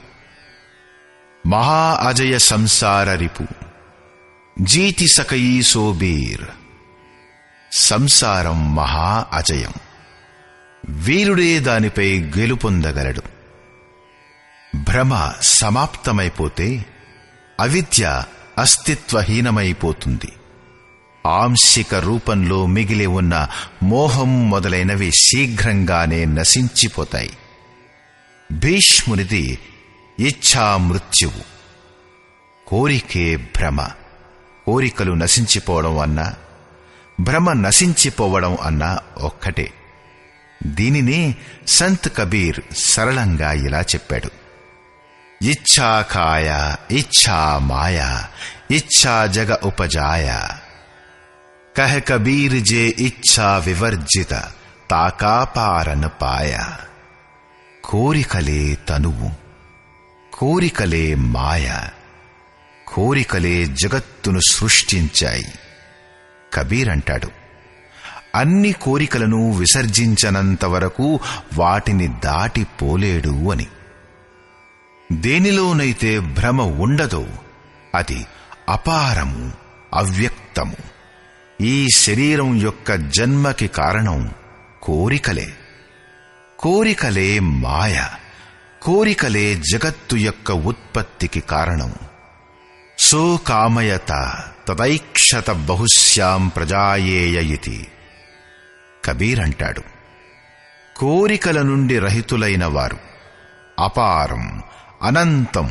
మహా అజయ సంసార రిపు జీతి సకయీ సోబీర్. సంసారం మహా అజయం. వీరుడే దానిపై గెలుపొందగలడు. భ్రమ సమాప్తమైపోతే అవిద్య అస్తిత్వహీనమైపోతుంది. ఆంశిక రూపంలో మిగిలి ఉన్న మోహం మొదలైనవి శీఘ్రంగానే నశించిపోతాయి. భీష్మునిది ఇచ్ఛా మృత్యువు. కోరికే భ్రమ. కోరికలు నశించిపోవడం అన్నా భ్రమ నశించిపోవడం అన్నా ఒక్కటే. దీనినే సంత్ కబీర్ సరళంగా ఇలా చెప్పాడు: ఇచ్ఛా కాయ ఇచ్ఛా మాయా ఇచ్ఛా జగ ఉపజాయ కహ కబీర్ జే ఇచ్ఛా వివర్జిత తాకాపారన పాయ. కోరికలే తనువు, కోరికలే మాయ, కోరికలే జగత్తును సృష్టించాయి. కబీర్ అంటాడు, అన్ని కోరికలను విసర్జించనంత వరకు వాటిని దాటిపోలేడు అని. దేనిలోనైతే భ్రమ ఉండదో అది అపారము, అవ్యక్తము. ఈ శరీరం యొక్క జన్మకి కారణం కోరికలే. కోరికలే మాయ. కోరికలే జగత్తు యొక్క ఉత్పత్తికి కారణం. సో కామయత తదైక్షత బహుశ్యాం ప్రజాయేయ ఇతి. కబీర్ అంటాడు, కోరికల నుండి రహితులైన వారు అపారం, అనంతం,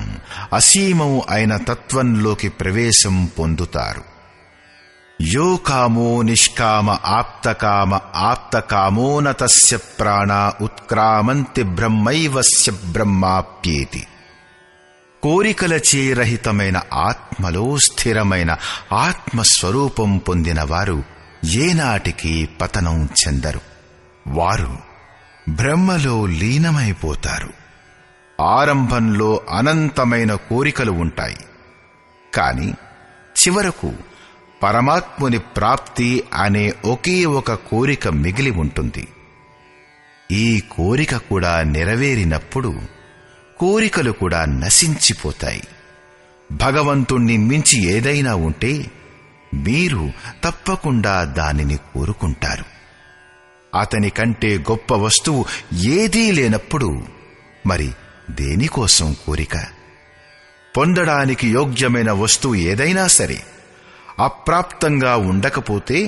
అసీమం అయిన తత్వంలోకి ప్రవేశం పొందుతారు. యో కామో నిష్కామ ఆప్తకామ ఆప్తకామో న తస్య ప్రాణా ఉత్క్రామంతి బ్రహ్మైవస్య బ్రహ్మాప్యేతి. కోరికలచే రహితమైన ఆత్మలో స్థిరమైన ఆత్మస్వరూపం పొందిన వారు ఏనాటికి పతనం చెందరు. వారు బ్రహ్మలో లీనమైపోతారు. ఆరంభంలో అనంతమైన కోరికలు ఉంటాయి, కాని చివరకు పరమాత్ముని ప్రాప్తి అనే ఒకే ఒక కోరిక మిగిలి ఉంటుంది. ఈ కోరిక కూడా నెరవేరినప్పుడు కోరికలు కూడా నశించిపోతాయి. భగవంతుణ్ణి మించి ఏదైనా ఉంటే మీరు తప్పకుండా దానిని కోరుకుంటారు. అతని కంటే గొప్ప వస్తువు ఏదీ లేనప్పుడు మరి దేనికోసం కోరిక? పొందడానికి యోగ్యమైన వస్తువు ఏదైనా సరే అప్రాప్తంగా ఉండకపోతే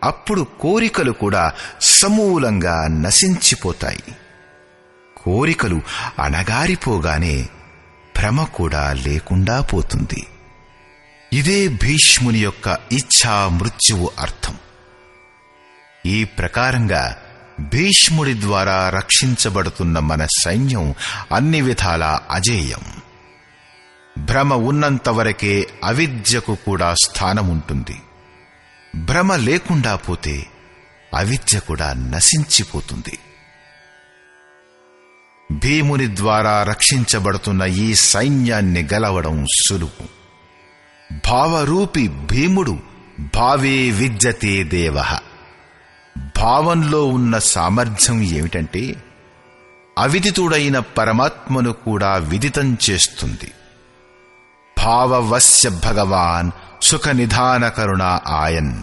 అప్పుడు కోరికలు కూడా సమూలంగా నశించిపోతాయి. కోరికలు అణగారిపోగానే భ్రమ కూడా లేకుండా పోతుంది. ఇదే భీష్ముని యొక్క ఇచ్ఛా మృత్యువు అర్థం. ఈ ప్రకారంగా భీష్ముడి ద్వారా రక్షించబడుతున్న మన సైన్యం అన్ని విధాలా అజేయం. భ్రమ ఉన్నంతవరకే అవిద్యకు కూడా స్థానముంటుంది. భ్రమ లేకుండా పోతే అవిద్య కూడా నశించిపోతుంది. భీముని ద్వారా రక్షించబడుతున్న ఈ సైన్యాన్ని గెలవడం సులువు. భావరూపి భీముడు భావే విద్యతే దేవః. భావంలో ఉన్న సామర్థ్యం ఏమిటంటే అవిదితుడైన పరమాత్మను కూడా విదితం చేస్తుంది. భావవస్య భగవాన్ సుఖ నిధాన కరుణ ఆయన్.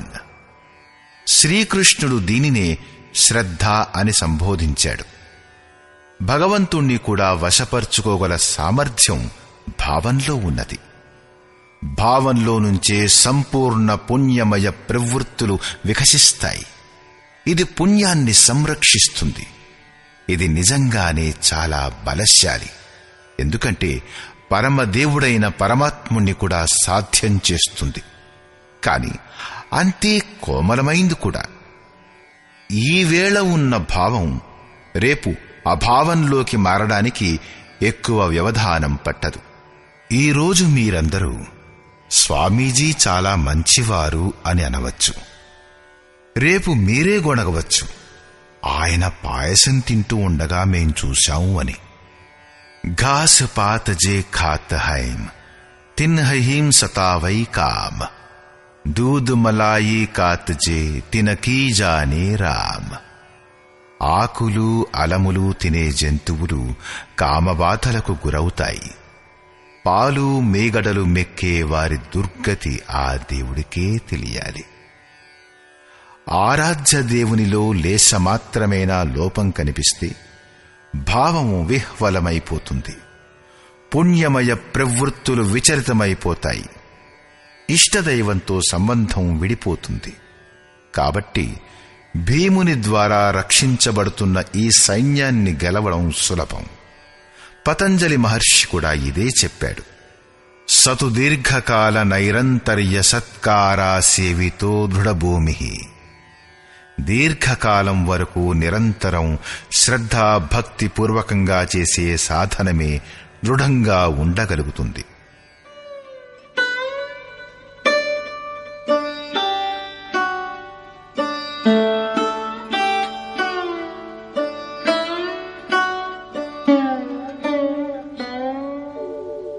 శ్రీకృష్ణుడు దీనినే శ్రద్ధ అని సంబోధించాడు. భగవంతుణ్ణి కూడా వశపర్చుకోగల సామర్థ్యం భావంలో ఉన్నది. భావంలో నుంచే సంపూర్ణ పుణ్యమయ ప్రవృత్తులు వికసిస్తాయి. ఇది పుణ్యాన్ని సంరక్షిస్తుంది. ఇది నిజంగానే చాలా బలశాలి. ఎందుకంటే పరమదేవుడైన పరమాత్ముణ్ణి కూడా సాధ్యం చేస్తుంది. కాని అంతే కోమలమైంది కూడా. ఈవేళ ఉన్న భావం రేపు అభావంలోకి మారడానికి ఎక్కువ వ్యవధానం పట్టదు. ఈరోజు మీరందరూ స్వామీజీ చాలా మంచివారు అని అనవచ్చు. రేపు మీరే గొణగవచ్చు, ఆయన పాయసం తింటూ ఉండగా మేం చూశాము అని. ఘాస్ పాత్ జే ఖాత్ హైం తిన్హీం సతావై కామ్. దూద్ మలాయి కాత్ జే తినకీ జానే రామ్. ఆకులు అలములు తినే జంతువులు కామబాధలకు గురవుతాయి. పాలు మేగడలు మెక్కే వారి దుర్గతి ఆ దేవుడికే తెలియాలి. ఆరాధ్య దేవునిలో లేశమాత్రమేనా లోపం కనిపిస్తే భావము విహ్వలమైపోతుంది. పుణ్యమయ ప్రవృత్తులు విచలితమైపోతాయి. ఇష్టదైవంతో సంబంధం విడిపోతుంది. కాబట్టి భీముని ద్వారా రక్షించబడుతున్న ఈ సైన్యాన్ని గెలవడం సులభం. పతంజలి మహర్షి కూడా ఇదే చెప్పాడు. సతు దీర్ఘకాల నైరంతర్య సత్కారా సేవితో దృఢభూమి. దీర్ఘకాలం వరకు నిరంతరం శ్రద్ధాభక్తి పూర్వకంగా చేసే సాధనమే దృఢంగా ఉండగలుగుతుంది.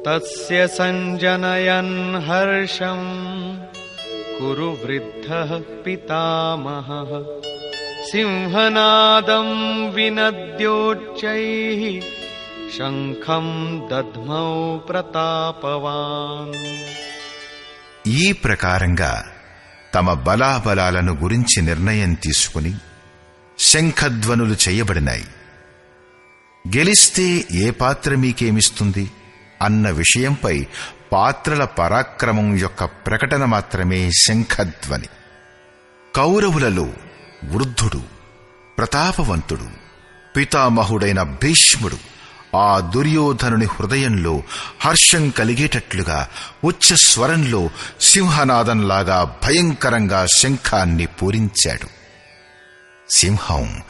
తస్య సంజనయన్ హర్షం కురు వృద్ధః పితామహః. సింహనాదం వినద్యోచ్చైః శంఖం దద్మౌ ప్రతాపవాన్. ఈ ప్రకారంగా తమ బలాబలాలను గురించి నిర్ణయం తీసుకుని శంఖధ్వనులు చేయబడినాయి. గెలిస్తే ఏ పాత్ర మీకేమిస్తుంది అన్న విషయంపై పాత్రల పరాక్రమం యొక్క ప్రకటన మాత్రమే శంఖధ్వని. కౌరవులలో వృద్ధుడు, ప్రతాపవంతుడు, పితామహుడైన భీష్ముడు ఆ దుర్యోధనుని హృదయంలో హర్షం కలిగేటట్లుగా ఉచ్చ స్వరంలో సింహనాదంలాగా భయంకరంగా శంఖాన్ని పూరించాడు. సింహం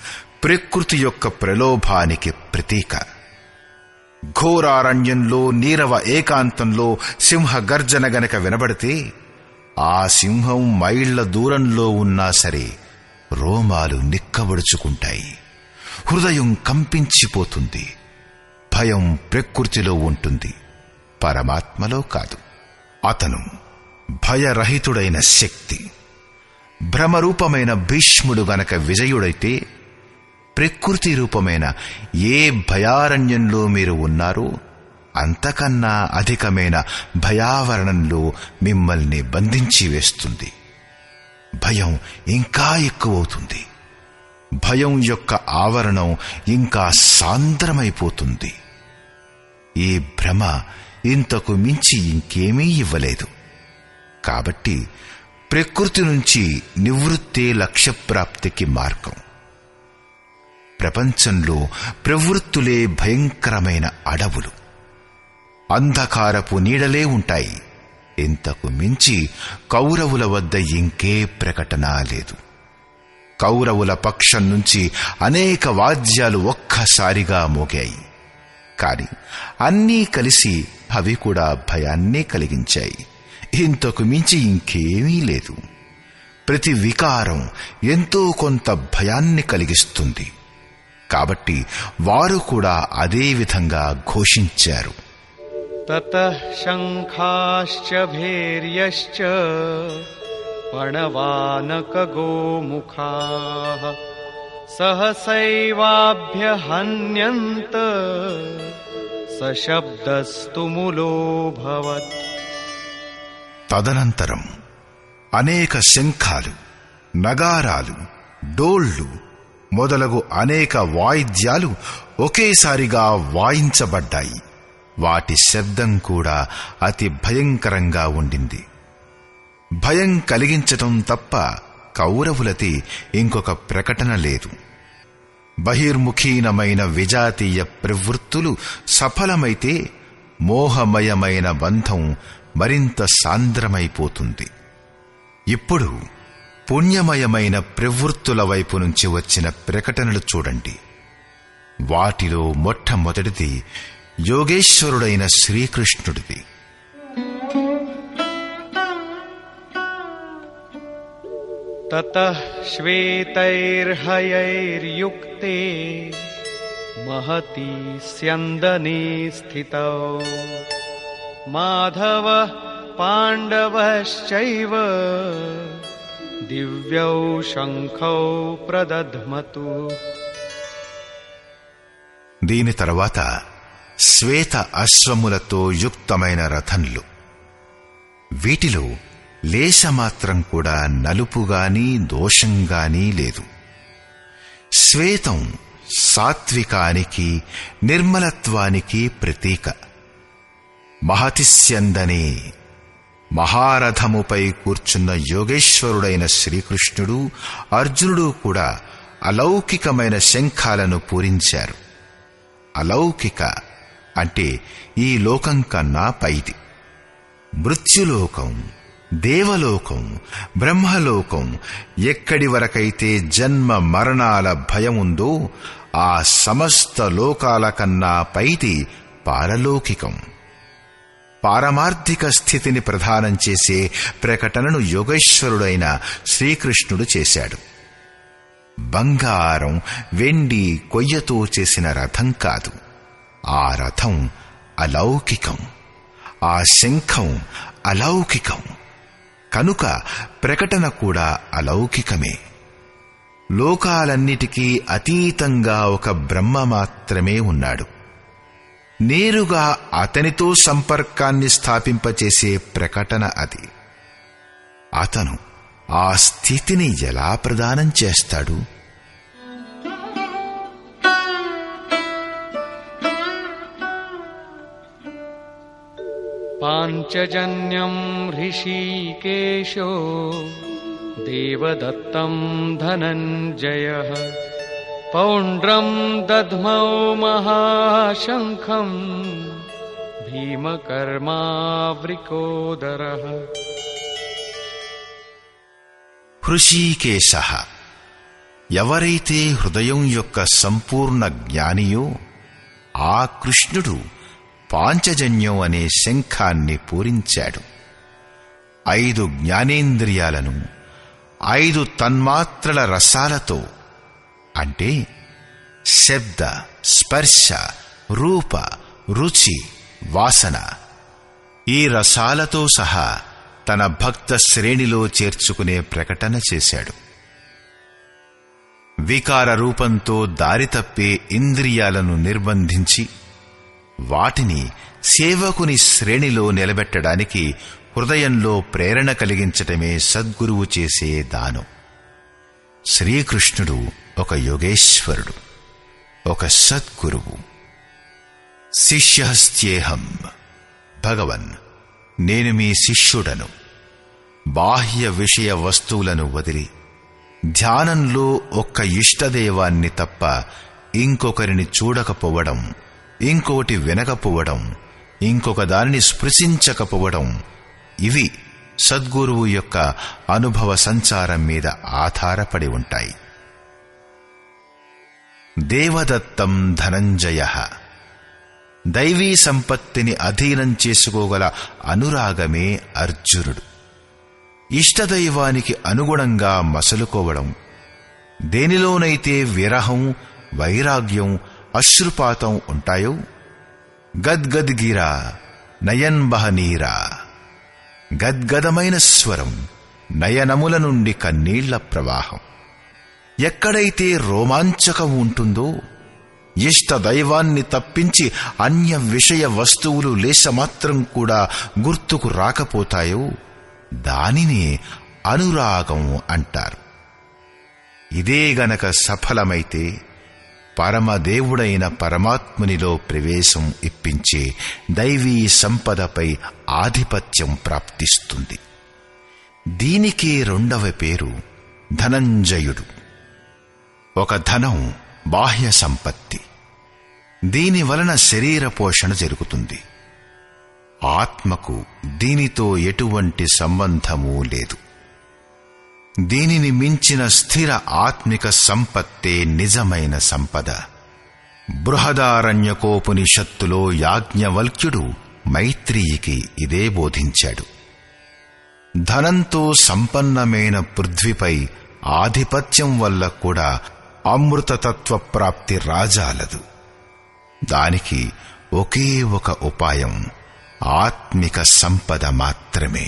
ప్రకృతి యొక్క ప్రలోభానికి ప్రతీక. ఘోరారణ్యంలో నీరవ ఏకాంతంలో సింహ గర్జన గనక వినబడితే ఆ సింహం మైళ్ల దూరంలో ఉన్నా సరే రోమాలు నిక్కబడుచుకుంటాయి, హృదయం కంపించిపోతుంది. భయం ప్రకృతిలో ఉంటుంది, పరమాత్మలో కాదు. అతను భయరహితుడైన శక్తి. భ్రమరూపమైన భీష్ముడు గనక విజయుడైతే ప్రకృతి రూపమైన ఏ భయారణ్యంలో మీరు ఉన్నారో అంతకన్నా అధికమైన భయావరణంలో మిమ్మల్ని బంధించి వేస్తుంది. భయం ఇంకా ఎక్కువవుతుంది. భయం యొక్క ఆవరణం ఇంకా సాంద్రమైపోతుంది. ఈ భ్రమ ఇంతకు మించి ఇంకేమీ ఇవ్వలేదు. కాబట్టి ప్రకృతి నుంచి నివృత్తే లక్ష్యప్రాప్తికి మార్గం. ప్రపంచంలో ప్రవృత్తులే భయంకరమైన అడవులు, అంధకారపు నీడలే ఉంటాయి. ఇంతకు మించి కౌరవుల వద్ద ఇంకే ప్రకటన లేదు. కౌరవుల పక్షం నుంచి అనేక వాద్యాలు ఒక్కసారిగా మోగాయి. కాని అన్నీ కలిసి అవి కూడా భయాన్నే కలిగించాయి. ఇంతకు మించి ఇంకేమీ లేదు. ప్రతి వికారం ఎంతో కొంత భయాన్ని కలిగిస్తుంది. కాబట్టి వారు కూడా అదే విధంగా ఘోషించారు. తతః శంఖాశ్చ భేర్యశ్చ పణవానక గోముఖాః సహసైవాభ్యహన్యంత సశబ్దస్తు ములోభవత్. తదనంతరం అనేక శంఖాలు, నగారాలు, డోళ్లు మొదలగు అనేక వాయిద్యాలు ఒకేసారిగా వాయించబడ్డాయి. వాటి శబ్దం కూడా అతి భయంకరంగా ఉండింది. భయం కలిగించటం తప్ప కౌరవులది ఇంకొక ప్రకటన లేదు. బహిర్ముఖీనమైన విజాతీయ ప్రవృత్తులు సఫలమైతే మోహమయమైన బంధం మరింత సాంద్రమైపోతుంది. ఇప్పుడు పుణ్యమయమైన ప్రవృత్తుల వైపు నుంచి వచ్చిన ప్రకటనలు చూడండి. వాటిలో మొట్టమొదటిది యోగేశ్వరుడైన శ్రీకృష్ణుడిది. తతః శ్వేతైర్హయైర్యుక్తే మహతి స్యందనే స్థితౌ మాధవః పాండవశ్చైవ దివ్యౌ శంఖౌ ప్రదధ్మతు. దీని తర్వాత శ్వేత అశ్వములతో యుక్తమైన రథంలు. వీటిలో లేశమాత్రం కూడా నలుపుగాని దోషంగానీ లేదు. శ్వేతం సాత్వికానికి, నిర్మలత్వానికి ప్రతీక. మహతిస్యందనే మహారథముపై కూర్చున్న యోగేశ్వరుడైన శ్రీకృష్ణుడు, అర్జునుడు కూడా అలౌకికమైన శంఖాలను పూరించారు. అలౌకిక అంటే ఈ లోకం కన్నా పైది. మృత్యులోకం, దేవలోకం, బ్రహ్మలోకం ఎక్కడి వరకైతే జన్మ మరణాల భయముందో ఆ సమస్త లోకాల కన్నా పైది పారలౌకికం. పారమార్థిక స్థితిని ప్రదానం చేసే ప్రకటనను యోగేశ్వరుడైన శ్రీకృష్ణుడు చేశాడు. బంగారం, వెండి, కొయ్యతో చేసిన రథం కాదు. ఆ రథం అలౌకికం, ఆ శంఖం అలౌకికం. కనుక ప్రకటన కూడా అలౌకికమే. లోకాలన్నిటికీ అతీతంగా ఒక బ్రహ్మ మాత్రమే ఉన్నాడు. నేరుగా అతనితో సంపర్కాన్ని స్థాపింపచేసే ప్రకటన అది. అతను ఆ స్థితిని ఎలా ప్రదానం చేస్తాడు? పాంచజన్యం హృషీకేశో దేవదత్తం ధనంజయః పౌండ్రం దధ్మౌ మహాశంఖం భీమకర్మావృకోదరః. హృషీకేశ, ఎవరైతే హృదయం యొక్క సంపూర్ణ జ్ఞానియో ఆ కృష్ణుడు పాంచజన్యం అనే శంఖాన్ని పూరించాడు. 5 జ్ఞానేంద్రియాలను 5 తన్మాత్రల రసాలతో, అంటే శబ్ద, స్పర్శ, రూప, రుచి, వాసన, ఈ రసాలతో సహా తన భక్త శ్రేణిలో చేర్చుకునే ప్రకటన చేశాడు. వికార రూపంతో దారి తప్పే ఇంద్రియాలను నిర్బంధించి వాటిని సేవకుని శ్రేణిలో నిలబెట్టడానికి హృదయంలో ప్రేరణ కలిగించటమే సద్గురువు చేసే దానం. శ్రీకృష్ణుడు ఒక యోగేశ్వరుడు, ఒక సద్గురువు. శిష్యస్త్యేహం, భగవన్, నేను మీ శిష్యుడను. బాహ్య విషయ వస్తువులను వదిలి ధ్యానంలో ఒక్క ఇష్టదేవాన్ని తప్ప ఇంకొకరిని చూడకపోవడం, ఇంకొకటి వినకపోవడం, ఇంకొక దానిని స్పృశించకపోవడం, ఇవి సద్గురువు యొక్క అనుభవ సంచారం మీద ఆధారపడి ఉంటాయి. దేవదత్తం ధనంజయ, దైవీ సంపత్తిని అధీనం చేసుకోగల అనురాగమే అర్జునుడు. ఇష్టదైవానికి అనుగుణంగా మసలుకోవడం, దేనిలోనైతే విరహం, వైరాగ్యం, అశ్రుపాతం ఉంటాయో, గద్గద్గిరా నయన్బహనీరా, గద్గదమైన స్వరం, నయనముల నుండి కన్నీళ్ల ప్రవాహం. ఎక్కడైతే రోమాంచకం ఉంటుందో, ఇష్టదైవాన్ని తప్పించి అన్య విషయ వస్తువులు లేశమాత్రం కూడా గుర్తుకు రాకపోతాయో దానినే అనురాగం అంటారు. ఇదే గనక సఫలమైతే పరమదేవుడైన పరమాత్మునిలో ప్రవేశం ఇప్పించే దైవీ సంపదపై ఆధిపత్యం ప్రాప్తిస్తుంది. దీనికే 2వ పేరు ధనంజయుడు. ఒక ధనం బాహ్య సంపత్తి, దీని వలన శరీర పోషణ జరుగుతుంది. ఆత్మకు దీనితో ఎటువంటి సంబంధమూ లేదు. దీనిని మించిన స్థిర ఆత్మిక సంపత్తే నిజమైన సంపద. బృహదారణ్యకోపనిషత్తులో యాజ్ఞవల్క్యుడు మైత్రేయికి ఇదే బోధించాడు. ధనంతో సంపన్నమైన పృథ్వీపై ఆధిపత్యం వల్ల కూడా అమృతతత్వ ప్రాప్తి రాజాలదు. దానికి ఒకే ఒక ఉపాయం, ఆత్మిక సంపద మాత్రమే.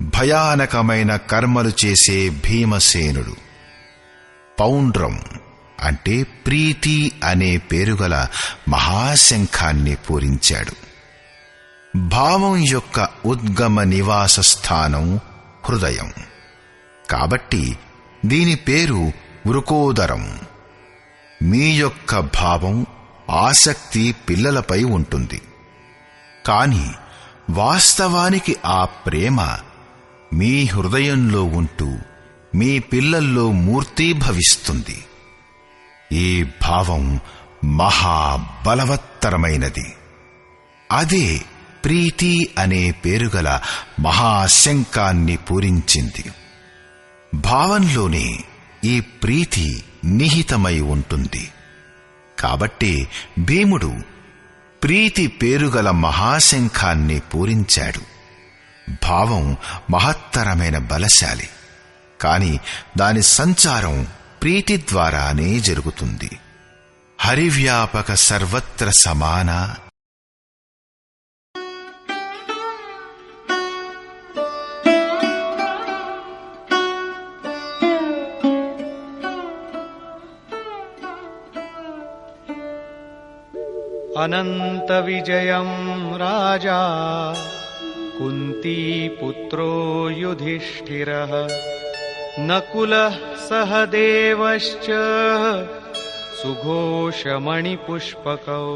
భయానకమైన కర్మలు చేసే భీమసేనుడు పౌండ్రం అంటే ప్రీతి అనే పేరుగల మహాశంఖాన్ని పూరించాడు. భావం యొక్క ఉద్గమ నివాస స్థానం హృదయం కాబట్టి దీని పేరు వృకోదరం. మీ యొక్క భావం, ఆసక్తి పిల్లలపై ఉంటుంది, కాని వాస్తవానికి ఆ ప్రేమ మీ హృదయంలో ఉంటూ మీ పిల్లల్లో మూర్తీభవిస్తుంది. ఈ భావం మహాబలవత్తరమైనది. అదే ప్రీతి అనే పేరుగల మహాశంఖాన్ని పూరించింది. భావంలోనే ఈ ప్రీతి నిహితమై ఉంటుంది. కాబట్టి భీముడు ప్రీతి పేరుగల మహాశంఖాన్ని పూరించాడు. భావం మహత్తరమైన బలశాలి, కాని దాని సంచారం ప్రీతి ద్వారానే జరుగుతుంది. హరివ్యాపక సర్వత్ర సమాన. అనంత విజయం రాజా కుంతీపుత్రో యుధిష్ఠిరః నకులః సహదేవశ్చ సుఘోషమణిపుష్పకౌ.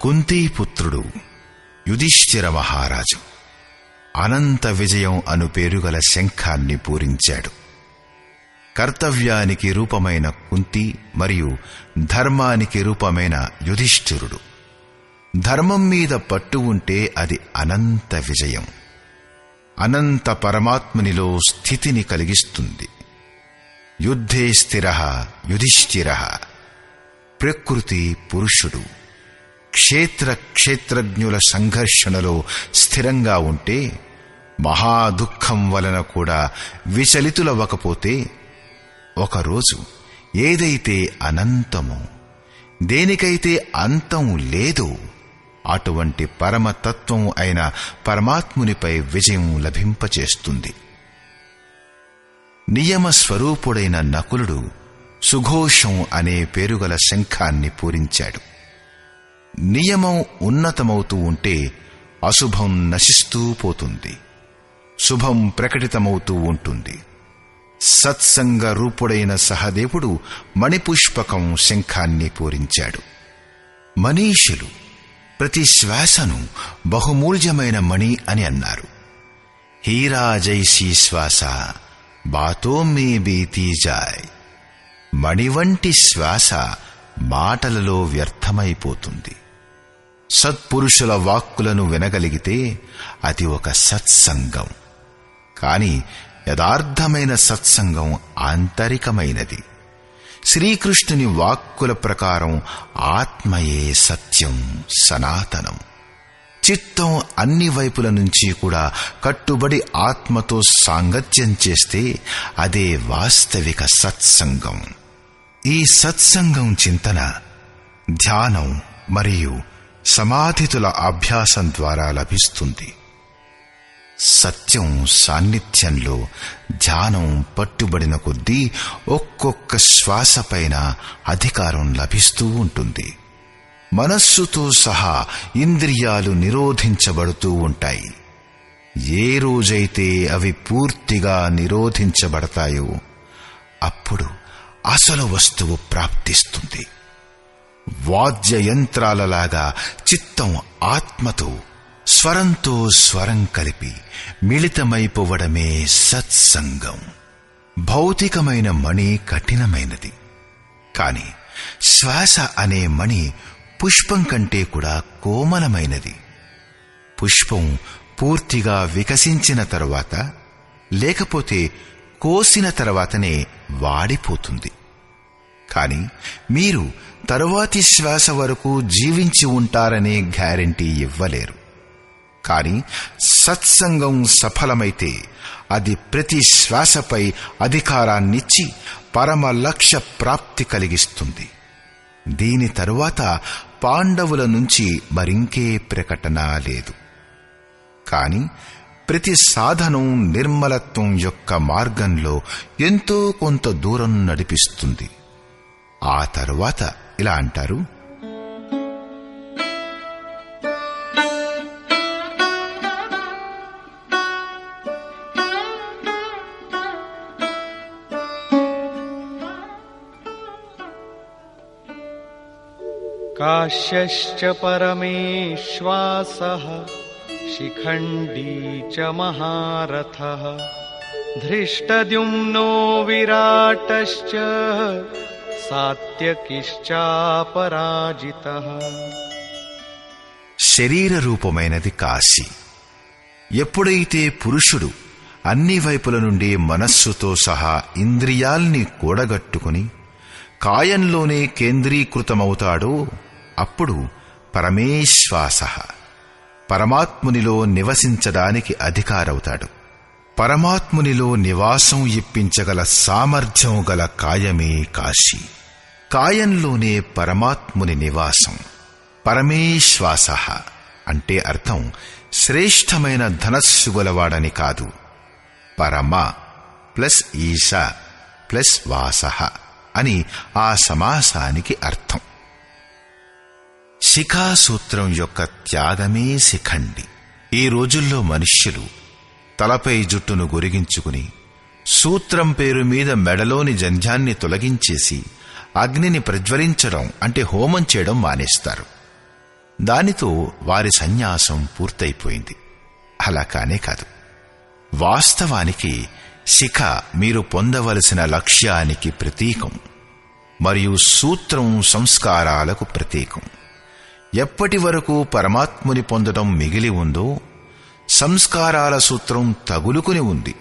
కుంతీపుత్రుడు యుధిష్ఠిర మహారాజు అనంత విజయం అను పేరుగల శంఖాన్ని పూరించాడు. కర్తవ్యానికి రూపమైన కుంతి మరియు ధర్మానికి రూపమైన యుధిష్ఠిరుడు. ధర్మం మీద పట్టు ఉంటే అది అనంత విజయం, అనంత పరమాత్మునిలో స్థితిని కలిగిస్తుంది. యుద్ధే స్థిరః యుధిష్ఠిరః. ప్రకృతి పురుషుడు క్షేత్రజ్ఞుల సంఘర్షణలో స్థిరంగా ఉంటే, మహాదుఃఖం వలన కూడా విచలితులవ్వకపోతే, ఒకరోజు ఏదైతే అనంతమో, దేనికైతే అంతం లేదో అటువంటి పరమతత్వం అయిన పరమాత్మునిపై విజయం లభింపచేస్తుంది. నియమ స్వరూపుడైన నకులుడు సుఘోషం అనే పేరుగల శంఖాన్ని పూరించాడు. నియమం ఉన్నతమవుతూ ఉంటే అశుభం నశిస్తూ పోతుంది, శుభం ప్రకటితమవుతూ ఉంటుంది. సత్సంగ రూపుడైన సహదేవుడు మణిపుష్పకం శంఖాన్ని పూరించాడు. మనీషులు ప్రతి శ్వాసను బహుమూల్యమైన మణి అని అన్నారు. హీరా జైసీ శ్వాస బాతో మే బీతీ జాయ్. మణి వంటి శ్వాస మాటలలో వ్యర్థమైపోతుంది. సత్పురుషుల వాక్కులను వినగలిగితే అది ఒక సత్సంగం. కాని యథార్థమైన సత్సంగం ఆంతరికమైనది. శ్రీకృష్ణుని వాక్కుల ప్రకారం ఆత్మయే సత్యం, సనాతనం. చిత్తం అన్ని వైపుల నుంచి కూడా కట్టుబడి ఆత్మతో సాంగత్యం చేస్తే అదే వాస్తవిక సత్సంగం. ఈ సత్సంగం చింతన, ధ్యానం మరియు సమాధితుల అభ్యాసం ద్వారా లభిస్తుంది. సత్యం సాన్నిధ్యంలో ధ్యానం పట్టుబడిన కొద్దీ ఒక్కొక్క శ్వాసపైన అధికారం లభిస్తూ ఉంటుంది. మనస్సుతో సహా ఇంద్రియాలు నిరోధించబడుతూ ఉంటాయి. ఏ రోజైతే అవి పూర్తిగా నిరోధించబడతాయో అప్పుడు అసలు వస్తువు ప్రాప్తిస్తుంది. వాద్యయంత్రాలలాగా చిత్తం ఆత్మతో, స్వరంతో స్వరం కలిపి మిళితమైపోవడమే సత్సంగం. భౌతికమైన మణి కఠినమైనది, కాని శ్వాస అనే మణి పుష్పం కంటే కూడా కోమలమైనది. పుష్పం పూర్తిగా వికసించిన తరువాత, లేకపోతే కోసిన తర్వాతనే వాడిపోతుంది. కాని మీరు తరువాతి శ్వాస వరకు జీవించి ఉంటారనే గ్యారెంటీ ఇవ్వలేరు. కాని సత్సంగం సఫలమైతే అది ప్రతి శ్వాసపై అధికారాన్నిచ్చి పరమ లక్ష్య ప్రాప్తి కలిగిస్తుంది. దీని తరువాత పాండవుల నుంచి మరింకే ప్రకటన లేదు. కాని ప్రతి సాధనం నిర్మలత్వం యొక్క మార్గంలో ఎంతో కొంత దూరం నడిపిస్తుంది. ఆ తరువాత ఇలా అంటారు: काश्यश्च परमेश्वासः शिखण्डी च महारथः धृष्टद्युम्नो विराटश्च सात्यकिश्चापराजितः. శరీర రూపమైనది కాశీ. ఎప్పుడైతే పురుషుడు అన్ని వైపుల నుండి మనస్సుతో సహా ఇంద్రియాల్ని కూడగట్టుకుని కాయంలోనే కేంద్రీకృతమవుతాడో అప్పుడు పరమేశ్వాస, పరమాత్మునిలో నివసించడానికి అధికారవుతాడు. పరమాత్మునిలో నివాసం ఇప్పించగల సామర్థ్యం గల కాయమే కాశీ. కాయంలోనే పరమాత్ముని నివాసం. పరమేశ్వాస అంటే అర్థం శ్రేష్టమైన ధనస్సు గలవాడని కాదు. పరమ ప్లస్ ఈశ ప్లస్ వాస అని ఆ సమాసానికి అర్థం. శిఖాసూత్రం యొక్క త్యాగమే శిఖండి. ఈ రోజుల్లో మనుష్యులు తలపై జుట్టును గొరిగించుకుని సూత్రం పేరు మీద మెడలోని జంధ్యాన్ని తొలగించేసి అగ్నిని ప్రజ్వలించడం అంటే హోమం చేయడం మానేస్తారు. దానితో వారి సన్యాసం పూర్తయిపోయింది. అలా కానే కాదు. వాస్తవానికి శిఖ మీరు పొందవలసిన లక్ష్యానికి ప్రతీకం, మరియు సూత్రం సంస్కారాలకు ప్రతీకం. ఎప్పటి వరకు పరమాత్ముని పొందడం మిగిలి ఉందో సంస్కారాల సూత్రం తగులుకుని ఉంది.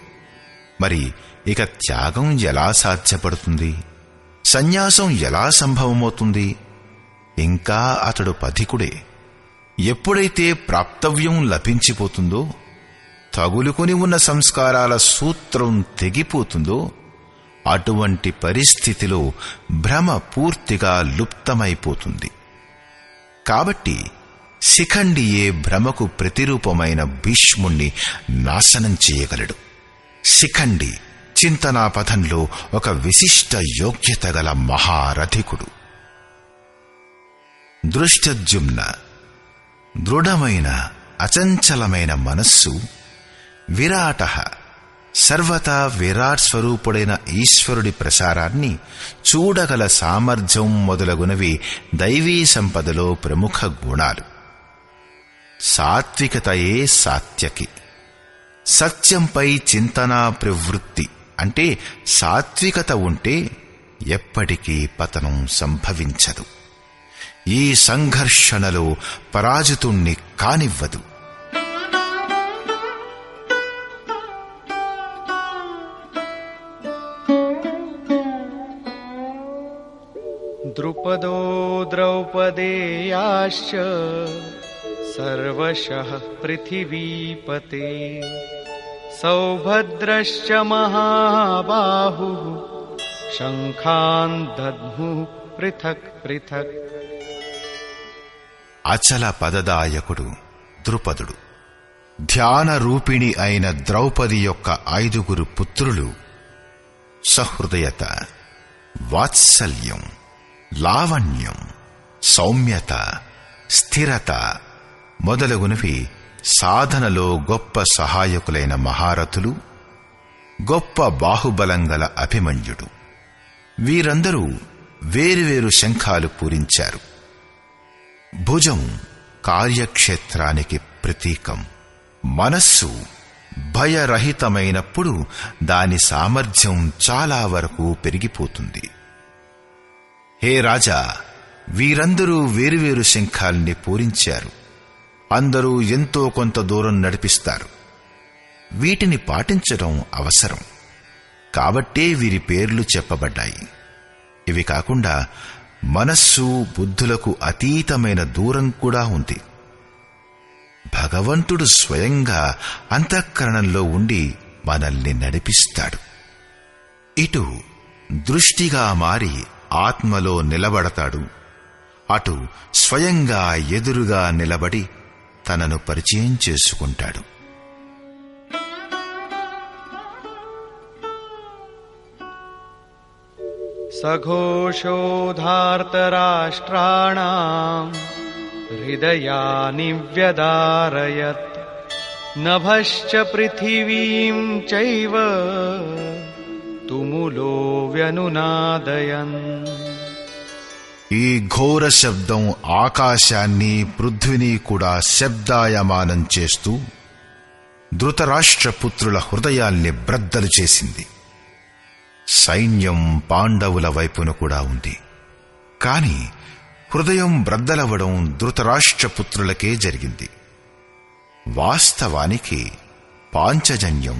మరి ఇక త్యాగం ఎలా సాధ్యపడుతుంది? సన్యాసం ఎలా సంభవమవుతుంది? ఇంకా అతడు పథికుడే. ఎప్పుడైతే ప్రాప్తవ్యం లభించిపోతుందో, తగులుకొని ఉన్న సంస్కారాల సూత్రం తెగిపోతుందో, అటువంటి పరిస్థితిలో భ్రమ పూర్తిగా లుప్తమైపోతుంది. కాబట్టి శిఖండియే భ్రమకు ప్రతిరూపమైన భీష్ముణ్ణి నాశనం చేయగలడు. శిఖండి చింతనాపథంలో ఒక విశిష్ట యోగ్యత గల మహారథికుడు. దృష్టద్యుమ్న దృఢమైన అచంచలమైన మనస్సు, విరాట సర్వతా విరాట్ స్వరూపుడైన ఈశ్వరుడి ప్రసారాన్ని చూడగల సామర్థ్యం మొదలగునవి దైవీ సంపదలో ప్రముఖ గుణాలు. సాత్వికతయే సాత్యకి. సత్యంపై చింతనా ప్రవృత్తి అంటే సాత్వికత ఉంటే ఎప్పటికీ పతనం సంభవించదు. ఈ సంఘర్షణలో పరాజితుణ్ణి కానివ్వదు. ద్రుపదో ద్రౌపదేయాశ్చ సర్వశః పృథివీపతే సౌభద్రశ్చ మహాబాహుః శంఖాన్ దద్ముః పృథక్ పృథక్. అచల పదదాయకుడు ద్రుపదుడు, ధ్యాన రూపిణి అయిన ద్రౌపది యొక్క 5 పుత్రులు సహృదయత, వాత్సల్యం, లావణ్యం, సౌమ్యత, స్థిరత మొదలగునవి సాధనలో గొప్ప సహాయకులైన మహారథులు, గొప్ప బాహుబలంగల అభిమన్యుడు. వీరందరూ వేరువేరు శంఖాలు పూరించారు. భుజం కార్యక్షేత్రానికి ప్రతీకం. మనస్సు భయరహితమైనప్పుడు దాని సామర్థ్యం చాలా వరకు పెరిగిపోతుంది. హే రాజా, వీరందరూ వేరువేరు శంఖాల్ని పూరించారు. అందరూ ఎంతో కొంత దూరం నడిపిస్తారు. వీటిని పాటించడం అవసరం. కాబట్టే వీరి పేర్లు చెప్పబడ్డాయి. ఇవి కాకుండా మనస్సు బుద్ధులకు అతీతమైన దూరం కూడా ఉంది. భగవంతుడు స్వయంగా అంతఃకరణంలో ఉండి మనల్ని నడిపిస్తాడు. ఇటు దృష్టిగా మారి ఆత్మలో నిలబడతాడు, అటు స్వయంగా ఎదురుగా నిలబడి తనను పరిచయం చేసుకుంటాడు. సఘోషోధార్తరాష్ట్రాణాం హృదయాని వ్యదారయత్ నభశ్చ పృథివీం చైవ తుములో వ్యనునాదయన్. ఈ ఘోర శబ్దం ఆకాశాన్ని పృథ్వీని కూడా శబ్దాయమానం చేస్తూ ధృతరాష్ట్రపుత్రుల హృదయాల్ని బ్రద్దలు చేసింది. సైన్యం పాండవుల వైపున కూడా ఉంది. కాని హృదయం బ్రద్దలవడం ధృతరాష్ట్రపుత్రులకే జరిగింది. వాస్తవానికి పాంచజన్యం,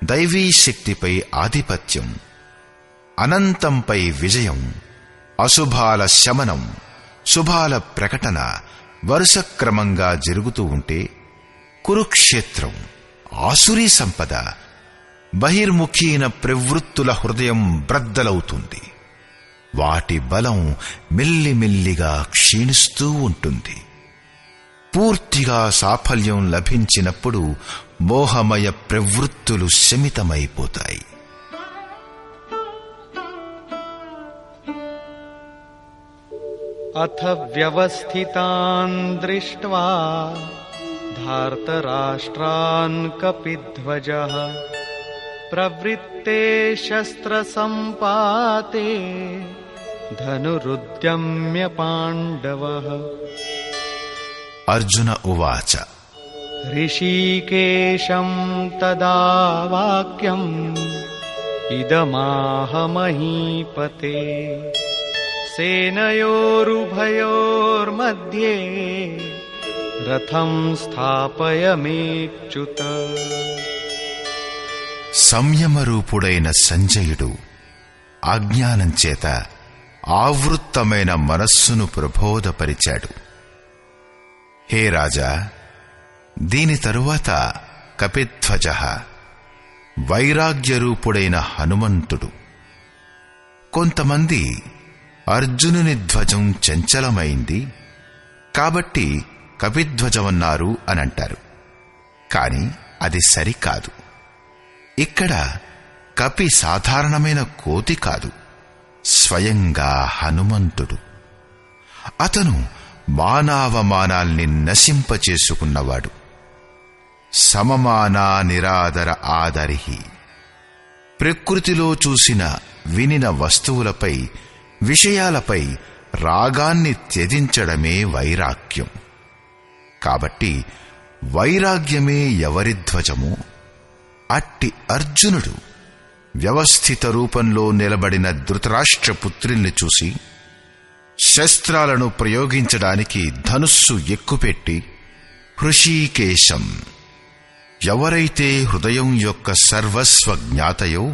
దైవీ శక్తిపై ఆధిపత్యం, అనంతంపై విజయం, అశుభాల శమనం, శుభాల ప్రకటన వరుసక్రమంగా జరుగుతూ ఉంటే కురుక్షేత్రం, ఆసురీ సంపద, బహిర్ముఖీన ప్రవృత్తుల హృదయం బ్రద్దలవుతుంది. వాటి బలం మెల్లిమెల్లిగా క్షీణిస్తూ ఉంటుంది. పూర్తిగా సాఫల్యం లభించినప్పుడు మోహమయ ప్రవృత్తులు శమితమైపోతాయి. అథ వ్యవస్థితాన్ దృష్ట్వా ధార్తరాష్ట్రాన్ కపిధ్వజః ప్రవృత్తే శస్త్రసంపాతే ధనురుద్యమ్య పాండవః. అర్జున ఉవాచ. ऋषिकेशं तदा वाक्यम् इदमाह महीपते सेनयोरुभयोर्मध्ये रथं స్థాపయమేచ్యుత. సంయమరూపుడైన సంజయుడు అజ్ఞానం చేత ఆవృత్తమైన మనస్సును ప్రబోధపరిచాడు. హే రాజా, దీని తరువాత కపిధ్వజ వైరాగ్యరూపుడైన హనుమంతుడు. కొంతమంది అర్జునుని ధ్వజం చంచలమైంది కాబట్టి కపిధ్వజమన్నారు అనంటారు. కాని అది సరికాదు. ఇక్కడ కపి సాధారణమైన కోతి కాదు, స్వయంగా హనుమంతుడు. అతను మానావమానాల్ని నశింపచేసుకున్నవాడు. సమమానా నిరాదర ఆదరిహి. ప్రకృతిలో చూసిన వినిన వస్తువులపై, విషయాలపై రాగాన్ని త్యజించడమే వైరాగ్యం. కాబట్టి వైరాగ్యమే ఎవరి ధ్వజము. అట్టి అర్జునుడు వ్యవస్థిత రూపంలో నిలబడిన ధృతరాష్ట్రపుత్రుల్ని చూసి శస్త్రాలను ప్రయోగించడానికి ధనుస్సు ఎక్కుపెట్టి, హృషీకేశం, ఎవరైతే హృదయం యొక్క సర్వస్వ జ్ఞాతయో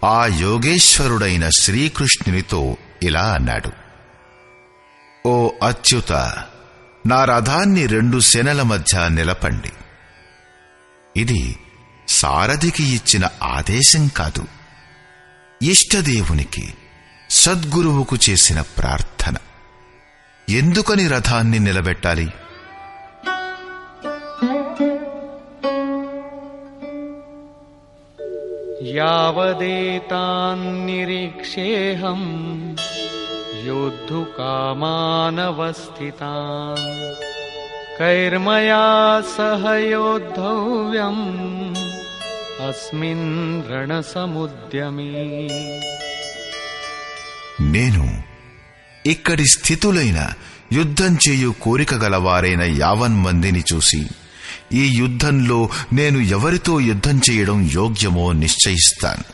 ఆ యోగేశ్వరుడైన శ్రీకృష్ణునితో ఇలా అన్నాడు: ఓ అచ్యుత, నా రథాన్ని 2 సేనల మధ్య నిలపండి. ఇది సారథికి ఇచ్చిన ఆదేశం కాదు, ఇష్టదేవునికి, సద్గురువుకు చేసిన ప్రార్థన. ఎందుకని రథాన్ని నిలబెట్టాలి? యావదేతాన్నిరీక్షేహం యోద్ధుకామానవస్థితాన్ కైర్మయా సహ యోద్ధవ్యం అస్మిన్ రణసముద్యమే. నేను ఇక్కడి స్థితులైన యుద్ధం చేయు కోరిక గలవారైన 50 మందిని చూసి, ఈ యుద్ధంలో నేను ఎవరితో యుద్ధం చేయడం యోగ్యమో నిశ్చయిస్తాను.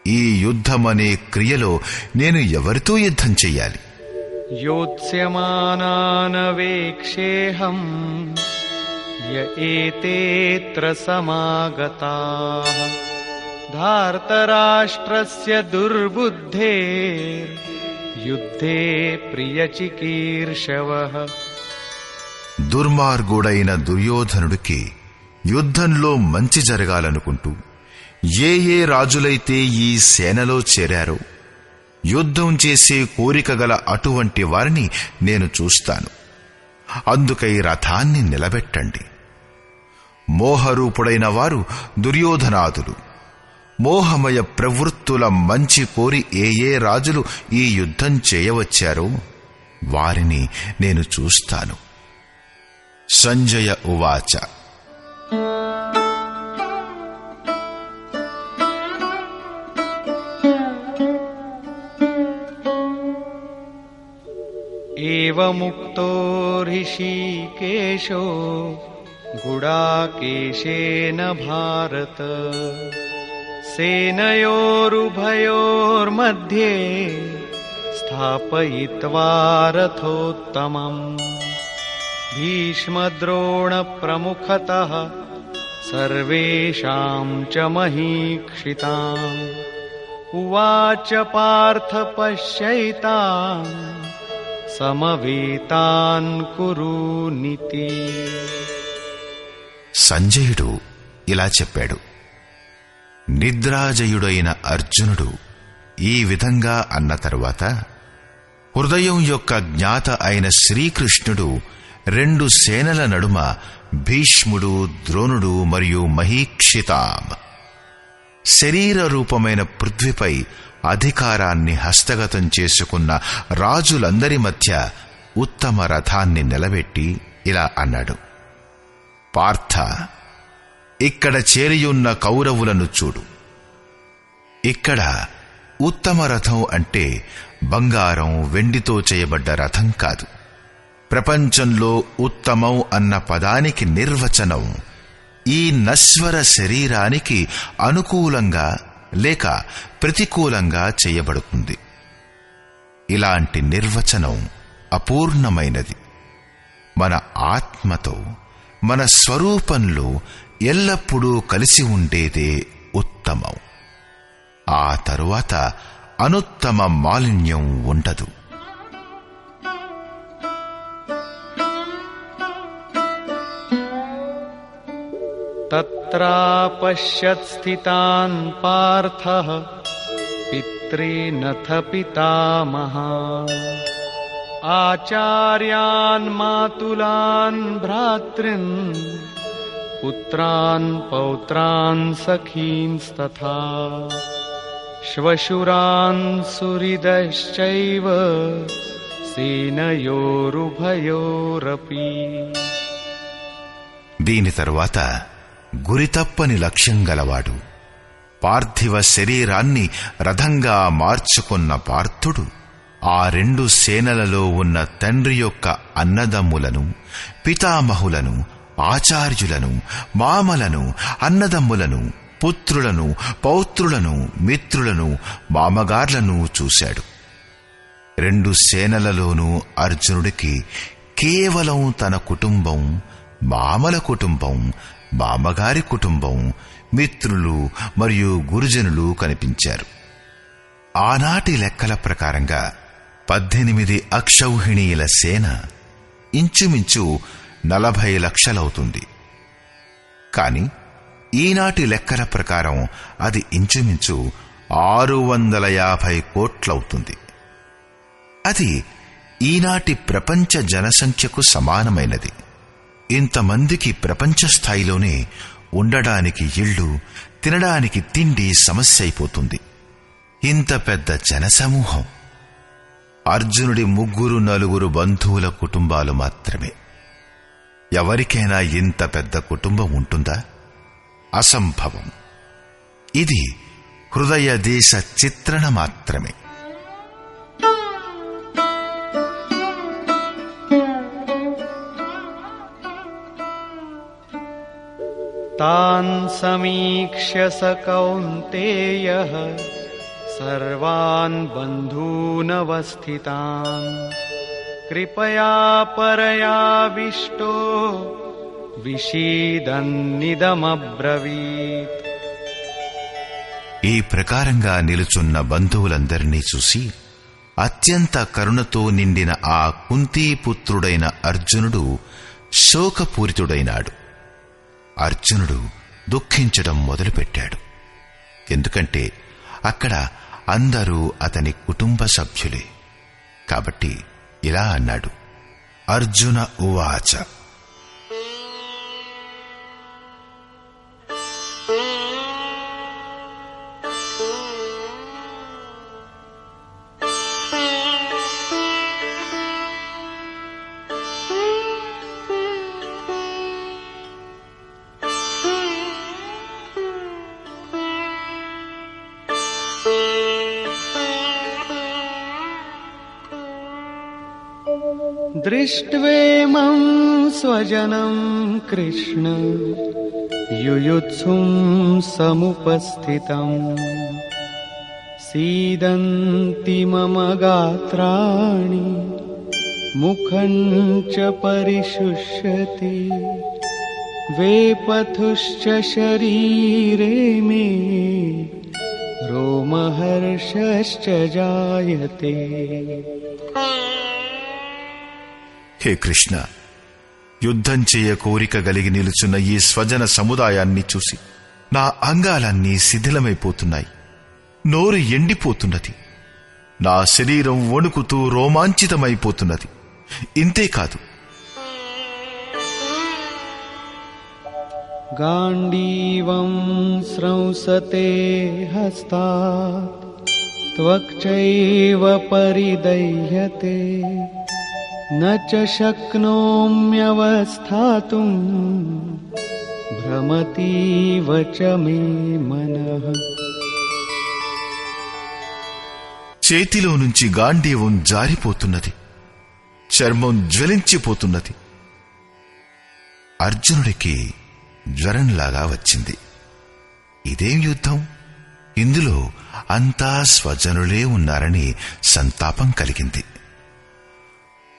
ఈ యుద్ధమనే క్రియలో నేను ఎవరితో యుద్ధం చెయ్యాలి? యోత్స్యమానానవేక్షేహం య ఏతేత్ర సమాగతాః ధార్తరాష్ట్రస్య దుర్బుద్ధేర్ యుద్ధే ప్రియచికీర్షవః. దుర్మార్గుడైన దుర్యోధనుడికి యుద్ధంలో మంచి జరగాలనుకుంటూ ఏ రాజులైతే ఈ సేనలో చేరారో యుద్ధం చేసే కోరిక గల అటువంటి వారిని నేను చూస్తాను. అందుకై రథాన్ని నిలబెట్టండి. మోహరూపుడైన వారు దుర్యోధనాదులు. మోహమయ ప్రవృత్తుల మంచి కోరి ఏ రాజులు ఈ యుద్ధం చేయవచ్చారో వారిని నేను చూస్తాను. సంజయ ఉవాచ. ఏవముక్తో ఋషికేశో గుడాకేశేన భారత సేనయోరుభయోర్मध्ये స్థాపయిత్వా రథోత్తమం భీష్మద్రోణ ప్రముఖతః సర్వేషాం చ మహీక్షితాం ఉవాచ పార్థ పశ్యైతాన్ సమవేతాన్ కురూనితి. సంజయుడు ఇలా చెప్పాడు. నిద్రాజయుడైన అర్జునుడు ఈ విధంగా అన్న తరువాత హృదయం యొక్క జ్ఞాత అయిన శ్రీకృష్ణుడు 2 సేనల నడుమ భీష్ముడు, ద్రోణుడు మరియు మహీక్షితాం శరీర రూపమైన పృథ్వీపై అధికారాన్ని హస్తగతం చేసుకున్న రాజులందరి మధ్య ఉత్తమ రథాన్ని నిలబెట్టి ఇలా అన్నాడు: పార్థ, ఇక్కడ చేరియున్న కౌరవులను చూడు. ఇక్కడ ఉత్తమ రథం అంటే బంగారం, వెండితో చేయబడ్డ రథం కాదు. ప్రపంచంలో ఉత్తమం అన్న పదానికి నిర్వచనం ఈ నశ్వర శరీరానికి అనుకూలంగా లేక ప్రతికూలంగా చేయబడుతుంది. ఇలాంటి నిర్వచనం అపూర్ణమైనది. మన ఆత్మతో, మన స్వరూపంలో ఎల్లప్పుడూ కలిసి ఉండేదే ఉత్తమం. ఆ తరువాత అనుత్తమ మాలిన్యం ఉండదు. తత్రాపశ్యత్ స్థితాన్ పార్థః పితॄనథ పితామహాన్ ఆచార్యాన్ మాతులాన్ భ్రాతృన్ పుత్రాన్ పౌత్రాన్ సఖీంస్తథా శ్వశురాన్ సుహృదశ్చైవ సేనయోరుభయోరపి. దీని తరువాత గురితప్పని లక్ష్యం గలవాడు, పార్థివ శరీరాన్ని రథంగా మార్చుకున్న పార్థుడు ఆ రెండు సేనలలో ఉన్న తండ్రి యొక్క అన్నదమ్ములను, పితామహులను, ఆచార్యులను, మామలను, అన్నదమ్ములను, పుత్రులను, పౌత్రులను, మిత్రులను, మామగార్లను చూశాడు. రెండు సేనలలోనూ అర్జునుడికి కేవలం తన కుటుంబం, మామల కుటుంబం, మామగారి కుటుంబం, మిత్రులు మరియు గురుజనులు కనిపించారు. ఆనాటి లెక్కల ప్రకారంగా 18 అక్షౌహిణీల సేన ఇంచుమించు 40 లక్షలవుతుంది. కాని ఈనాటి లెక్కల ప్రకారం అది ఇంచుమించు 650 కోట్లవుతుంది. అది ఈనాటి ప్రపంచ జనసంఖ్యకు సమానమైనది. ఇంతమందికి ప్రపంచ స్థాయిలోనే ఉండడానికి ఇళ్ళు, తినడానికి తిండి సమస్య అయిపోతుంది. ఇంత పెద్ద జనసమూహం. అర్జునుడి 3-4 బంధువుల కుటుంబాలు మాత్రమే. ఎవరికైనా ఇంత పెద్ద కుటుంబం ఉంటుందా? అసంభవం. ఇది హృదయ దేశ చిత్రణ మాత్రమే. తాన్ సమీక్ష్య స కౌంతేయః సర్వాన్ బంధూనవస్థితాన్ కృపయా పరయావిష్టో విషీదన్నిదమబ్రవీత్. ఈ ప్రకారంగా నిలుచున్న బంధువులందరినీ చూసి అత్యంత కరుణతో నిండిన ఆ కుంతీపుత్రుడైన అర్జునుడు శోకపూరితుడైనాడు. అర్జునుడు దుఃఖించడం మొదలుపెట్టాడు. ఎందుకంటే అక్కడ అందరూ అతని కుటుంబ సభ్యులే. కాబట్టి ఇలా అన్నాడు. అర్జున ఉవాచ. దృష్ట్వేమం స్వజనం కృష్ణ యుయుత్సుం సముపస్థితం సీదంతి మమ గాత్రాణి ముఖం చ పరిశుష్యతి వేపథుశ్చ శరీరే మే రోమహర్షశ్చ జాయతే. హే కృష్ణ, యుద్ధం చేయ కోరిక కలిగి నిలుచున్న ఈ స్వజన సముదాయాన్ని చూసి నా అంగాలన్నీ శిథిలమైపోతున్నాయి. నోరు ఎండిపోతున్నది. నా శరీరం వణుకుతూ రోమాంచితమైపోతున్నది. ఇంతేకాదు, గాండీవం స్రౌసతే హస్తాత్ త్వక్చైవ పరిదహ్యతే న చ శక్నోమ్యవస్థాతుం భ్రమతీవ చ మే మనః. చేతిలో నుంచి గాంధీవం జారిపోతున్నది. చర్మం జ్వలించిపోతున్నది. అర్జునుడికి జ్వరంలాగా వచ్చింది. ఇదేం యుద్ధం? ఇందులో అంతా స్వజనులే ఉన్నారని సంతాపం కలిగింది.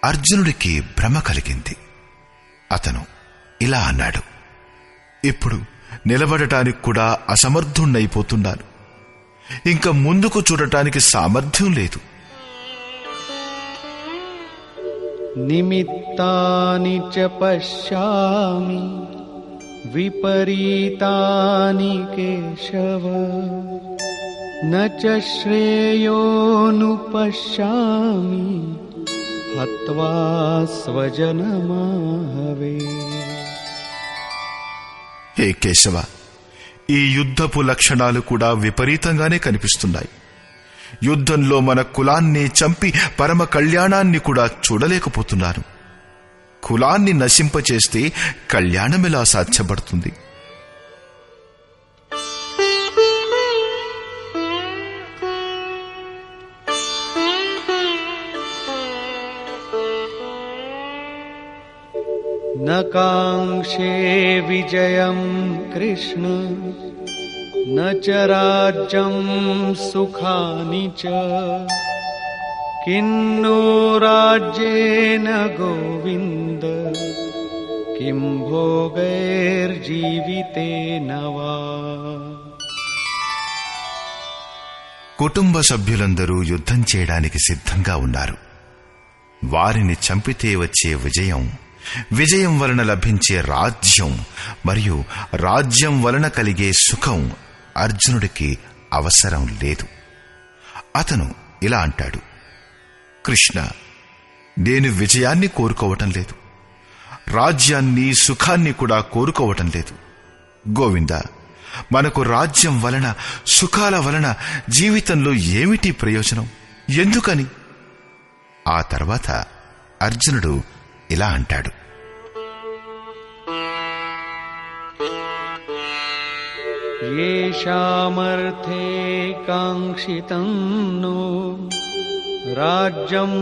అర్జునుడికి భ్రమ కలిగింది. అతను ఇలా అన్నాడు, ఇప్పుడు నిలబడటానికి కూడా అసమర్థుణ్ణైపోతున్నాను. ఇంకా ముందుకు చూడటానికి సామర్థ్యం లేదు. నిమిత్తాని చ పశ్యామి విపరీతాని కేశవ న చ శ్రేయోను పశ్యామి హత్వా స్వజనమాహవే. హే కేశవ, ఈ యుద్ధపు లక్షణాలు కూడా విపరీతంగానే కనిపిస్తున్నాయి. యుద్ధంలో మన కులాన్ని చంపి పరమ కళ్యాణాన్ని కూడా చూడలేకపోతున్నాను. కులాన్ని నశింపచేస్తే కళ్యాణమెలా సాధ్యపడుతుంది? న కాంక్షే విజయం కృష్ణ న చ రాజ్యం సుఖాని చ కిన్నో రాజ్యేన గోవింద కిం భోగైర్జీవితేన వా. కుటుంబ సభ్యులందరూ యుద్ధం చేయడానికి సిద్ధంగా ఉన్నారు. వారిని చంపితే వచ్చే విజయం వలన లభించే రాజ్యం మరియు రాజ్యం వలన కలిగే సుఖం అర్జునుడికి అవసరం లేదు. అతను ఇలా అంటాడు, కృష్ణ, నేను విజయాన్ని కోరుకోవటం లేదు, రాజ్యాన్ని సుఖాన్ని కూడా కోరుకోవటం లేదు. గోవింద, మనకు రాజ్యం వలన సుఖాల వలన జీవితంలో ఏమిటి ప్రయోజనం? ఎందుకని? ఆ తర్వాత అర్జునుడు ఇలా అంటాడు, యేషామర్థే కాంక్షితం నో రాజ్యం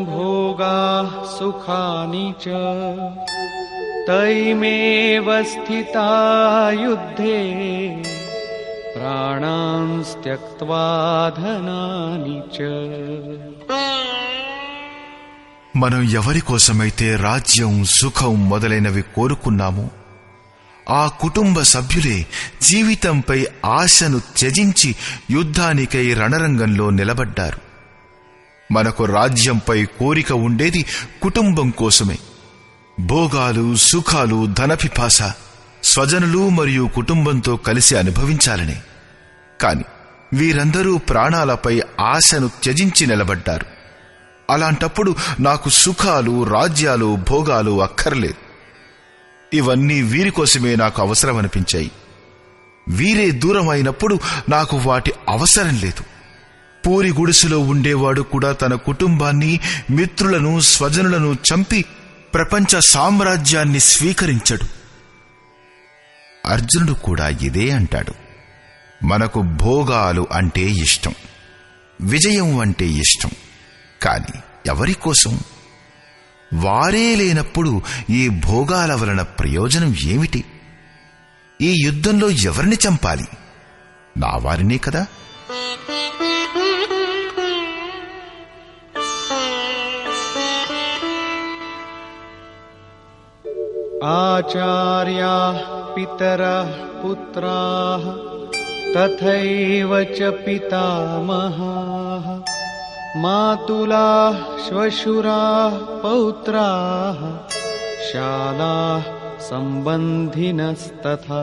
భోగాః సుఖాని చ తైమేవ స్థితా యుద్ధే ప్రాణాన్ త్యక్త్వా ధనాని చ. మనం ఎవరి కోసమైతే రాజ్యం సుఖం మొదలైనవి కోరుకున్నామో ఆ కుటుంబ సభ్యులే జీవితంపై ఆశను త్యజించి యుద్ధానికై రణరంగంలో నిలబడ్డారు. మనకు రాజ్యంపై కోరిక ఉండేది కుటుంబం కోసమే. భోగాలు, సుఖాలు, ధనపిపాస స్వజనులు మరియు కుటుంబంతో కలిసి అనుభవించాలనే. కాని వీరందరూ ప్రాణాలపై ఆశను త్యజించి నిలబడ్డారు. అలాంటప్పుడు నాకు సుఖాలు, రాజ్యాలు, భోగాలు అక్కర్లేదు. ఇవన్నీ వీరి కోసమే నాకు అవసరమనిపించాయి. వీరే దూరం అయినప్పుడు నాకు వాటి అవసరం లేదు. పూరి గుడిసెలో ఉండేవాడు కూడా తన కుటుంబాన్ని, మిత్రులను, స్వజనులను చంపి ప్రపంచ సామ్రాజ్యాన్ని స్వీకరించడు. అర్జునుడు కూడా ఇదే అంటాడు. మనకు భోగాలు అంటే ఇష్టం, విజయం అంటే ఇష్టం. కాని ఎవరి కోసం? వారే లేనప్పుడు ఈ భోగాల వలన ప్రయోజనం ఏమిటి? ఈ యుద్ధంలో ఎవరిని చంపాలి? నా వారినే కదా. ఆచార్యాః పితరః పుత్రాః తథైవ చ పితామహాః మాతులాః శ్వశురాః పౌత్రాః శాలాః సంబంధినస్తథా.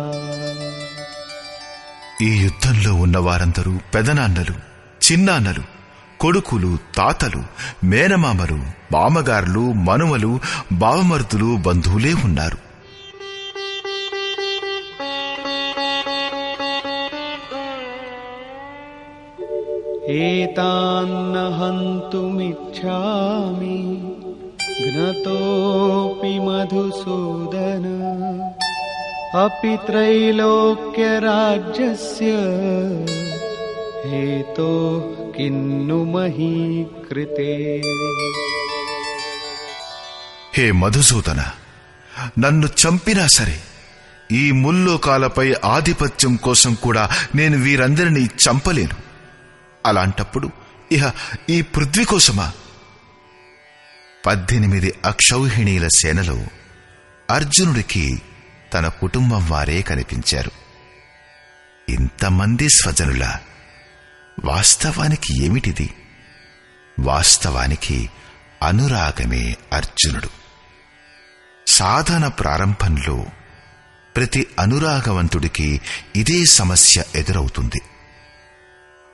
ఈ యుద్ధంలో ఉన్న వారందరూ పెదనాన్నలు, చిన్నాన్నలు, కొడుకులు, తాతలు, మేనమామలు, మామగారులు, మనుమలు, బావమర్దులు, బంధువులే ఉన్నారు. ఏతాన్న హంతుమిచ్ఛామి ఘ్నతోపి మధుసూదన అపి త్రైలోక్య రాజ్యస్య హేతోః కిన్ను మహీ కృతే. హే మధుసూదన, నన్ను చంపినా సరే ఈ ముల్లోకాలపై ఆధిపత్యం కోసం కూడా నేను వీరందరినీ చంపలేను. అలాంటప్పుడు ఇహ ఈ పృథ్వీ కోసమా? 18 అక్షౌహిణీల సేనలో అర్జునుడికి తన కుటుంబం వారే కనిపించారు. ఇంతమంది స్వజనుల వాస్తవానికి ఏమిటిది? వాస్తవానికి అనురాగమే అర్జునుడు. సాధన ప్రారంభంలో ప్రతి అనురాగవంతుడికి ఇదే సమస్య ఎదురవుతుంది.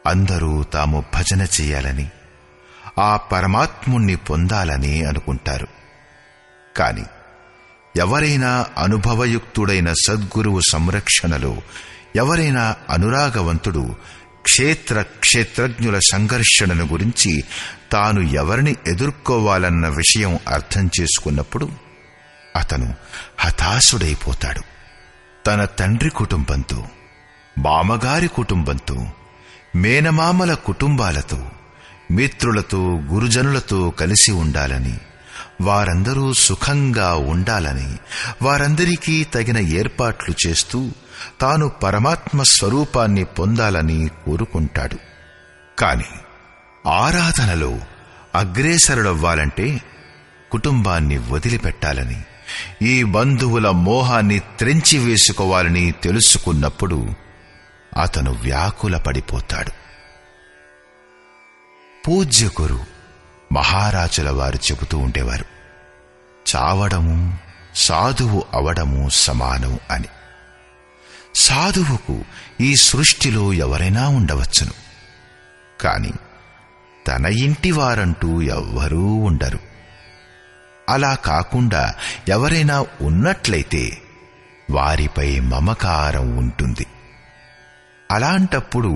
అందరూ తాము భజన చేయాలని, ఆ పరమాత్ముణ్ణి పొందాలని అనుకుంటారు. కాని ఎవరైనా అనుభవయుక్తుడైన సద్గురువు సంరక్షణలో ఎవరైనా అనురాగవంతుడు క్షేత్రజ్ఞుల సంఘర్షణను గురించి తాను ఎవరిని ఎదుర్కోవాలన్న విషయం అర్థం చేసుకున్నప్పుడు అతను హతాశుడైపోతాడు. తన తండ్రి కుటుంబంతో, మామగారి కుటుంబంతో, మేనమామల కుటుంబాలతో, మిత్రులతో, గురుజనులతో కలిసి ఉండాలని, వారందరూ సుఖంగా ఉండాలని, వారందరికీ తగిన ఏర్పాట్లు చేస్తూ తాను పరమాత్మ స్వరూపాన్ని పొందాలని కోరుకుంటాడు. కాని ఆరాధనలో అగ్రేసరుడవ్వాలంటే కుటుంబాన్ని వదిలిపెట్టాలని, ఈ బంధువుల మోహాన్ని త్రెంచివేసుకోవాలని తెలుసుకున్నప్పుడు అతను వ్యాకుల పడిపోతాడు. పూజ్య గురు మహారాజుల వారు చెబుతూ ఉండేవారు, చావడము సాధువు అవడము సమానం అని. సాధువుకు ఈ సృష్టిలో ఎవరైనా ఉండవచ్చును, కాని తన ఇంటి వారంటూ ఎవ్వరూ ఉండరు. అలా కాకుండా ఎవరైనా ఉన్నట్లయితే వారిపై మమకారం ఉంటుంది. అలాంటప్పుడు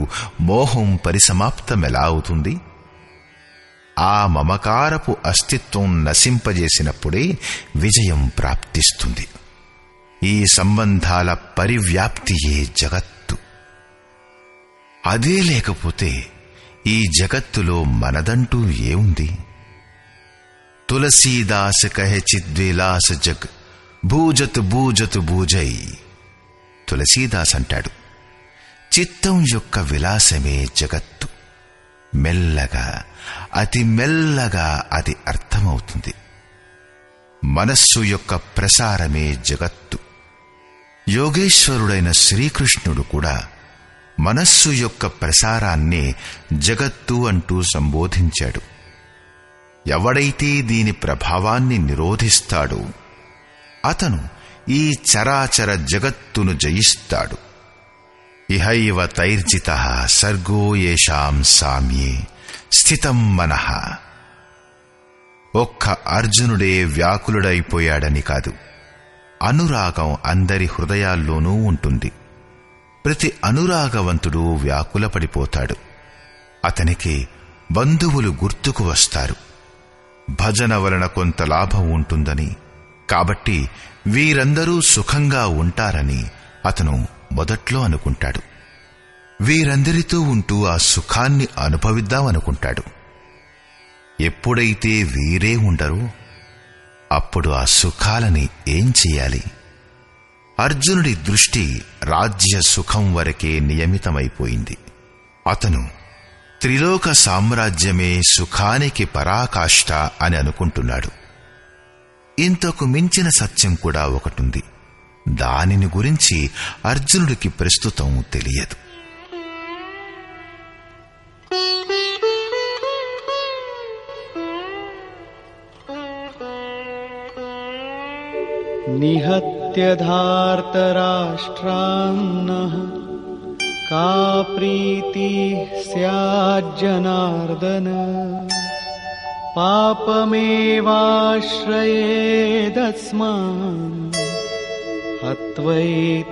మోహం పరిసమాప్తమెలా అవుతుంది? ఆ మమకారపు అస్తిత్వం నశింపజేసినప్పుడే విజయం ప్రాప్తిస్తుంది. ఈ సంబంధాల పరివ్యాప్తియే జగత్తు. అదే లేకపోతే ఈ జగత్తులో మనదంటూ ఏముంది? తులసీదాస్ కహె చిద్విలాస జగ్ భూజత్ భూజత్ భూజై. తులసీదాస్ అంటాడు, చిత్తం యొక్క విలాసమే జగత్తు. మెల్లగా, అతి మెల్లగా అది అర్థమవుతుంది. మనస్సు యొక్క ప్రసారమే జగత్తు. యోగేశ్వరుడైన శ్రీకృష్ణుడు కూడా మనస్సు యొక్క ప్రసారాన్నే జగత్తు అంటూ సంబోధించాడు. ఎవడైతే దీని ప్రభావాన్ని నిరోధిస్తాడో అతను ఈ చరాచర జగత్తును జయిస్తాడు. ఇహైవ తైర్జితః సర్గో యేషాం సామ్యే స్థితం మనః. ఒక్క అర్జునుడే వ్యాకులుడైపోయాడని కాదు, అనురాగం అందరి హృదయాల్లోనూ ఉంటుంది. ప్రతి అనురాగవంతుడు వ్యాకులపడిపోతాడు. అతనికి బంధువులు గుర్తుకు వస్తారు. భజన వలన కొంత లాభం ఉంటుందని, కాబట్టి వీరందరూ సుఖంగా ఉంటారని అతను మొదట్లో అనుకుంటాడు. వీరందరితో ఉంటూ ఆ సుఖాన్ని అనుభవిద్దామనుకుంటాడు. ఎప్పుడైతే వీరే ఉండరో అప్పుడు ఆ సుఖాలని ఏం చెయ్యాలి? అర్జునుడి దృష్టి రాజ్య సుఖం వరకే నియమితమైపోయింది. అతను త్రిలోక సామ్రాజ్యమే సుఖానికి పరాకాష్ఠ అని అనుకుంటున్నాడు. ఇంతకు మించిన సత్యం కూడా ఒకటుంది. దానిని గురించి అర్జునుడికి ప్రస్తుతం తెలియదు. నిహత్య ధార్తరాష్ట్రాన్నః కా ప్రీతి స్యాజ్జనార్దన పాపమేవాశ్రయేదస్మాన్ హత్వైతానాతతాయినః.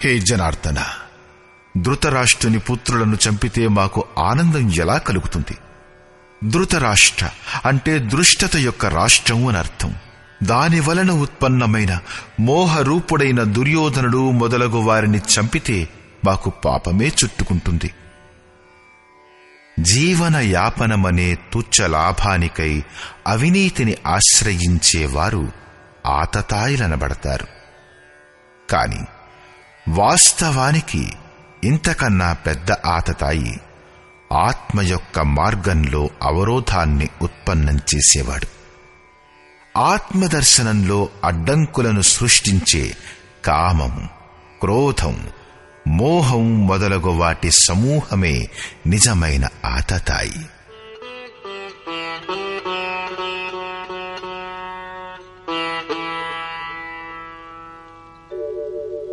హే జనార్దన, ధృతరాష్ట్రుని పుత్రులను చంపితే మాకు ఆనందం ఎలా కలుగుతుంది? ధృతరాష్ట్ర అంటే దృష్టత యొక్క రాష్ట్రం అని అర్థం. దాని వలన ఉత్పన్నమైన మోహరూపుడైన దుర్యోధనుడు మొదలగు వారిని చంపితే మాకు పాపమే చుట్టుకుంటుంది. జీవన యాపనమనే తుచ్చ లాభానికై అవినీతిని ఆశ్రయించేవారు ఆతతాయిలనబడతారు. కాని వాస్తవానికి ఇంతకన్నా పెద్ద ఆతతాయి ఆత్మ యొక్క మార్గంలో అవరోధాన్ని ఉత్పన్నం చేసేవాడు. ఆత్మదర్శనంలో అడ్డంకులను సృష్టించే కామం, క్రోధం, మోహం మొదలగు వాటి సమూహమే నిజమైన ఆతతాయి.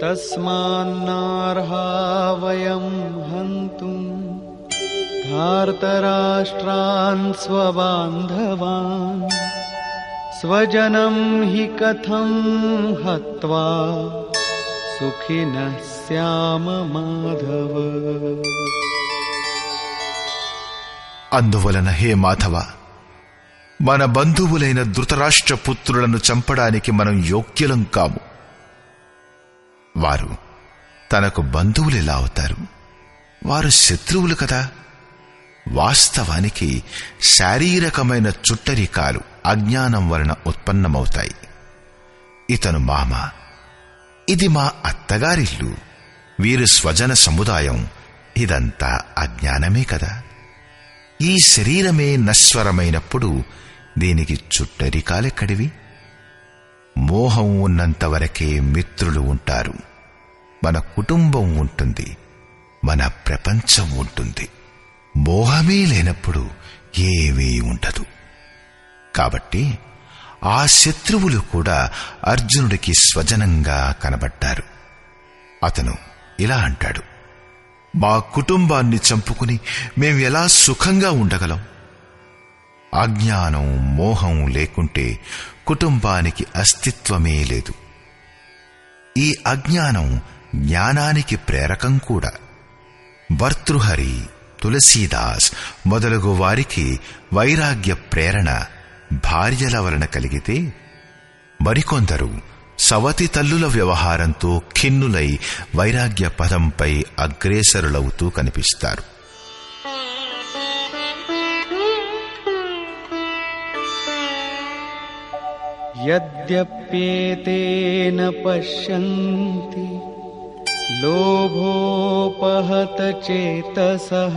తస్మాన్నార్హా వయం హంతుం ధార్తరాష్ట్రాన్ స్వబాంధవాన్ స్వజనం హి కథం హత్వా సుఖినః స్యామ మాధవ. అందువలన హే మాధవ, మన బంధువులైన ధృతరాష్ట్ర పుత్రులను చంపడానికి మనం యోగ్యులం కాము. వారు తనకు బంధువులెలా అవుతారు? వారు శత్రువులు కదా. వాస్తవానికి శారీరకమైన చుట్టరికాలు అజ్ఞానం వలన ఉత్పన్నమవుతాయి. ఇతను మామ, ఇది మా అత్తగారిల్లు, వీరు స్వజన సముదాయం, ఇదంతా అజ్ఞానమే కదా. ఈ శరీరమే నశ్వరమైనప్పుడు దీనికి చుట్టరికాలెక్కడివి? మోహం ఉన్నంతవరకే మిత్రులు ఉంటారు, మన కుటుంబం ఉంటుంది, మన ప్రపంచం ఉంటుంది. మోహమే లేనప్పుడు ఏమీ ఉండదు. కాబట్టి ఆ శత్రువులు కూడా అర్జునుడికి స్వజనంగా కనబడ్డారు. అతను ఇలా అంటాడు, మా కుటుంబాన్ని చంపుకుని మేం ఎలా సుఖంగా ఉండగలం? అజ్ఞానం, మోహం లేకుంటే కుటుంబానికి అస్తిత్వమే లేదు. ఈ అజ్ఞానం జ్ఞానానికి ప్రేరకం కూడా. భర్తృహరి, తులసీదాస్ మొదలగు వారికి వైరాగ్య ప్రేరణ భార్యల వలన కలిగితే, మరికొందరు సవతి తల్లుల వ్యవహారంతో ఖిన్నులై వైరాగ్య పదంపై అగ్రేసరులవుతూ కనిపిస్తారు. యద్యప్యేతేన పశ్యంతి లోభోపహత చేతసః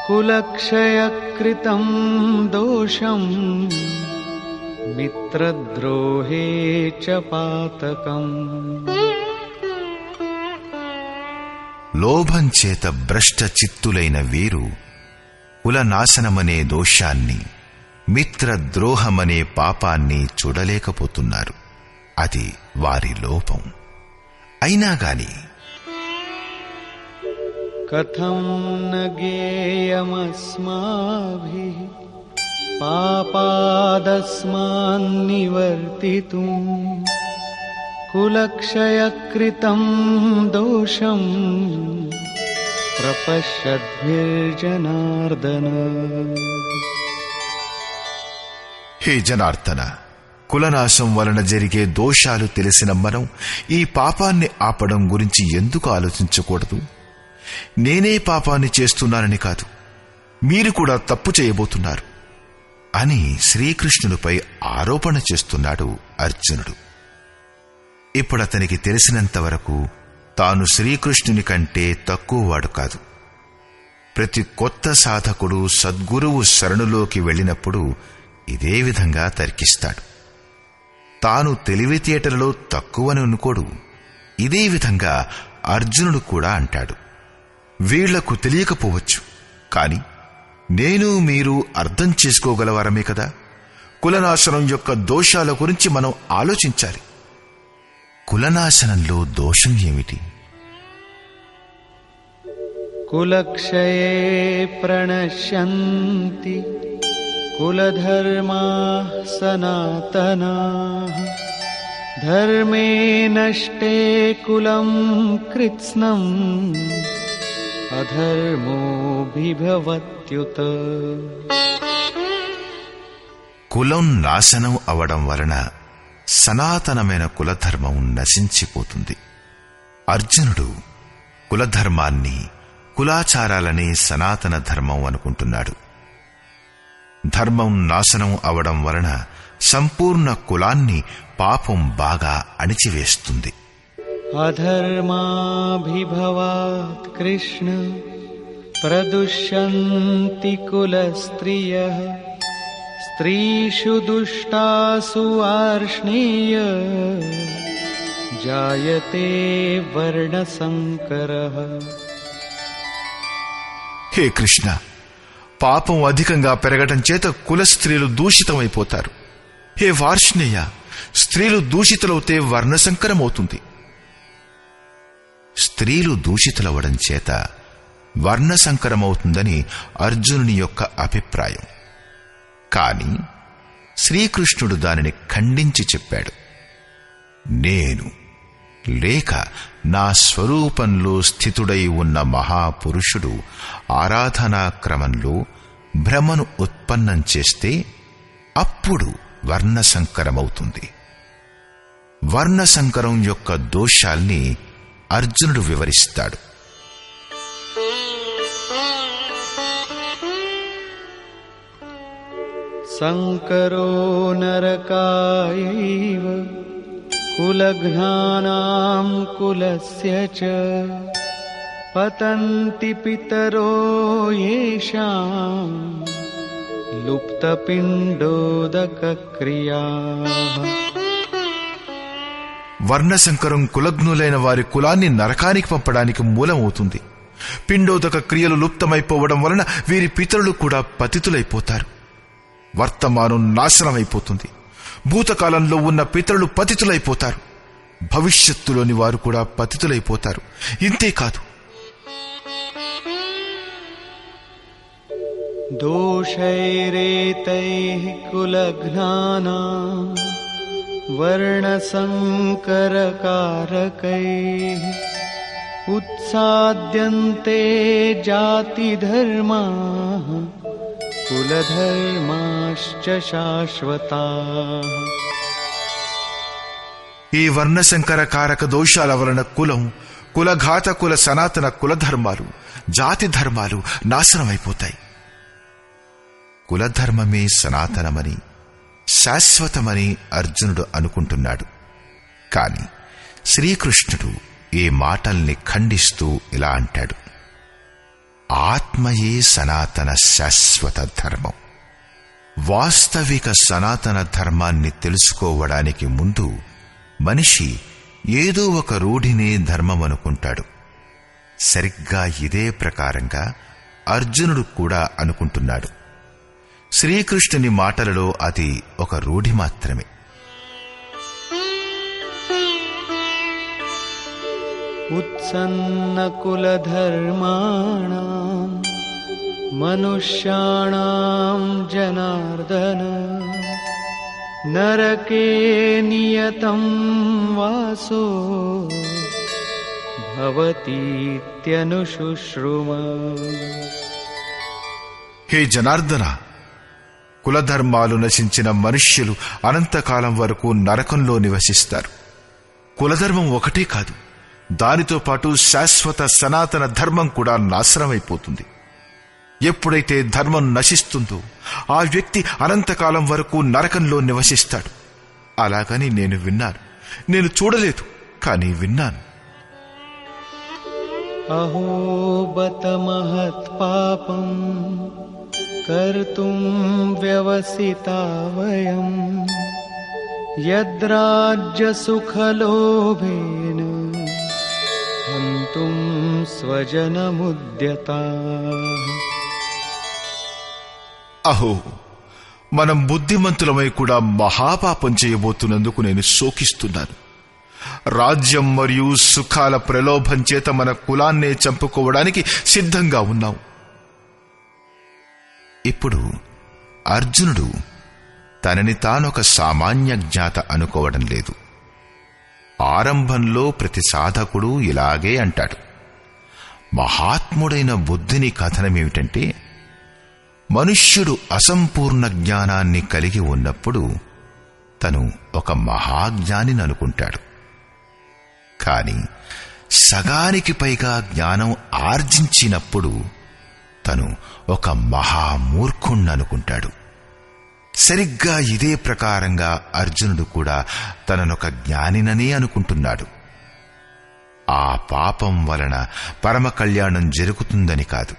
కులక్షయకృతం దోషం మిత్రద్రోహే చ పాతకం. లోభం చేత భ్రష్ట చిత్తులైన వీరు కులనాశనమనే దోషాన్ని, మిత్రద్రోహమనే పాపాన్ని చూడలేకపోతున్నారు. అది వారి లోపం. అయినా గాని కథం న గేయమస్మాభిః పాపాదస్మాన్నివర్తితుం కులక్షయకృతం దోషం ప్రపశ్యద్భిర్జనార్దన. హే జనార్దన, కులనాశం వలన జరిగే దోషాలు తెలిసిన మనం ఈ పాపాన్ని ఆపడం గురించి ఎందుకు ఆలోచించకూడదు? నేనే పాపాన్ని చేస్తున్నానని కాదు, మీరు కూడా తప్పు చేయబోతున్నారు అని శ్రీకృష్ణునిపై ఆరోపణ చేస్తున్నాడు అర్జునుడు. ఇప్పుడతనికి తెలిసినంతవరకు తాను శ్రీకృష్ణుని కంటే తక్కువవాడు కాదు. ప్రతి కొత్త సాధకుడు సద్గురువు శరణులోకి వెళ్ళినప్పుడు ఇదే విధంగా తర్కిస్తాడు. తాను తెలివితేటలలో తక్కువని అనుకోడు. ఇదే విధంగా అర్జునుడు కూడా అంటాడు, వీళ్లకు తెలియకపోవచ్చు, కాని నేను మీరు అర్థం చేసుకోగలవారమే కదా. కులనాశనం యొక్క దోషాల గురించి మనం ఆలోచించాలి. కులనాశనంలో దోషం ఏమిటి? కులక్షయే ప్రణశ్యంతి కులధర్మాః సనాతనాః ధర్మే నష్టే కులం కృత్స్నం అధర్మోభిభవత్యుత. కులం నాశనం అవడం వలన సనాతనమైన కులధర్మం నశించిపోతుంది. అర్జునుడు కులధర్మాన్ని, కులాచారాలనే సనాతన ధర్మం అనుకుంటున్నాడు. ధర్మం నాశనం అవడం వలన సంపూర్ణ కులాన్ని పాపం బాగా అణిచివేస్తుంది. అధర్మాభిభవాత్ కృష్ణ ప్రదుష్యంతి కులస్త్రియః స్త్రీషు దుష్టాసు ఆర్ష్ణేయ జాయతే వర్ణసంకరః. హే కృష్ణ, పాపం అధికంగా పెరగటం చేత కుల స్త్రీలు దూషితమైపోతారు. హే వార్ష్ణేయ, స్త్రీలు దూషితులవుతే వర్ణసంకరమవుతుంది. స్త్రీలు దూషితులవడం చేత వర్ణసంకరమవుతుందని అర్జునుని యొక్క అభిప్రాయం. కాని శ్రీకృష్ణుడు దానిని ఖండించి చెప్పాడు. నేను లేక నా స్వరూపంలో స్థితుడై ఉన్న మహాపురుషుడు ఆరాధనా క్రమంలో భ్రమను ఉత్పన్నం చేస్తే అప్పుడు వర్ణసంకరమవుతుంది. వర్ణసంకరం యొక్క దోషాల్ని అర్జునుడు వివరిస్తాడు. సంకరో నరకాయైవ కులఘ్నానాం కులస్య చ పతంతి పితరో యేషాం లుప్తపిండోదక క్రియాః. వర్ణసంకరం కులగ్నులైన వారి కులాన్ని నరకానికి పంపడానికి మూలమవుతుంది. పిండోదక క్రియలు లుప్తమైపోవడం వలన వీరి పితరులు కూడా పతితులైపోతారు. వర్తమానం నాశనమైపోతుంది. భూతకాలంలో ఉన్న పితరులు పతితులైపోతారు. భవిష్యత్తులోని వారు కూడా పతితులైపోతారు. ఇంతేకాదు, దోషైరేతైః కులఘ్నానాం వర్ణసంకరకారకైః ఉత్సాద్యంతే జాతిధర్మాః కులధర్మాశ్చ శాశ్వతాః. ఈ వర్ణసంకర కారక దోషాల వలన కులం, కులఘాత కుల సనాతన కులధర్మాలు, జాతి ధర్మాలు నాశనమైపోతాయి. కులధర్మమే సనాతనమని, శాశ్వతమని అర్జునుడు అనుకుంటున్నాడు. కాని శ్రీకృష్ణుడు ఈ మాటల్ని ఖండిస్తూ ఇలా అంటాడు. ఆత్మయే సనాతన శాశ్వత ధర్మం. వాస్తవిక సనాతన ధర్మాన్ని తెలుసుకోవడానికి ముందు మనిషి ఏదో ఒక రూఢినే ధర్మమనుకుంటాడు. సరిగ్గా ఇదే ప్రకారంగా అర్జునుడు కూడా అనుకుంటున్నాడు. శ్రీకృష్ణుని మాటలలో అది ఒక రూఢి మాత్రమే. ఉత్సన్నకులధర్మాణాం మనుష్యాణాం జనార్దన నరకే నియతం వాసో భవతీత్యనుశుశ్రుమ. హే జనార్దన, కులధర్మాలు నశించిన మనుష్యులు అనంతకాలం వరకు నరకంలో నివసిస్తారు. కులధర్మం ఒకటే కాదు, దానితో పాటు శాశ్వత సనాతన ధర్మం కూడా నాశనమైపోతుంది. ఎప్పుడైతే ధర్మం నశిస్తుందో ఆ వ్యక్తి అనంతకాలం వరకు నరకంలో నివసిస్తాడు. అలాగని నేను విన్నాను. నేను చూడలేదు, కానీ విన్నాను. అహో బత మహత్ పాపం కర్తుం వ్యవసితా వయం యద్రాజ్య సుఖలోభేన హంతుం స్వజనముద్యతాః. అహో, మనం బుద్ధిమంతులమై కూడా మహాపాపం చేయబోతున్నందుకు నేను శోకిస్తున్నాను. రాజ్యం మరియు సుఖాల ప్రలోభం చేత మన కులాన్నే చంపుకోవడానికి సిద్ధంగా ఉన్నాం. ఇప్పుడు అర్జునుడు తనని తానొక సామాన్య జ్ఞాత అనుకోవడం లేదు. ఆరంభంలో ప్రతి సాధకుడు ఇలాగే అంటాడు. మహాత్ముడైన బుద్ధిని కథనమేమిటంటే, మనుష్యుడు అసంపూర్ణ జ్ఞానాన్ని కలిగి ఉన్నప్పుడు తను ఒక మహాజ్ఞానిని అనుకుంటాడు. కాని సగానికి పైగా జ్ఞానం ఆర్జించినప్పుడు తను ఒక మహామూర్ఖుణ్ణనుకుంటాడు. సరిగ్గా ఇదే ప్రకారంగా అర్జునుడు కూడా తననొక జ్ఞానిననే అనుకుంటున్నాడు. ఆ పాపం వలన పరమ కళ్యాణం జరుగుతుందని కాదు,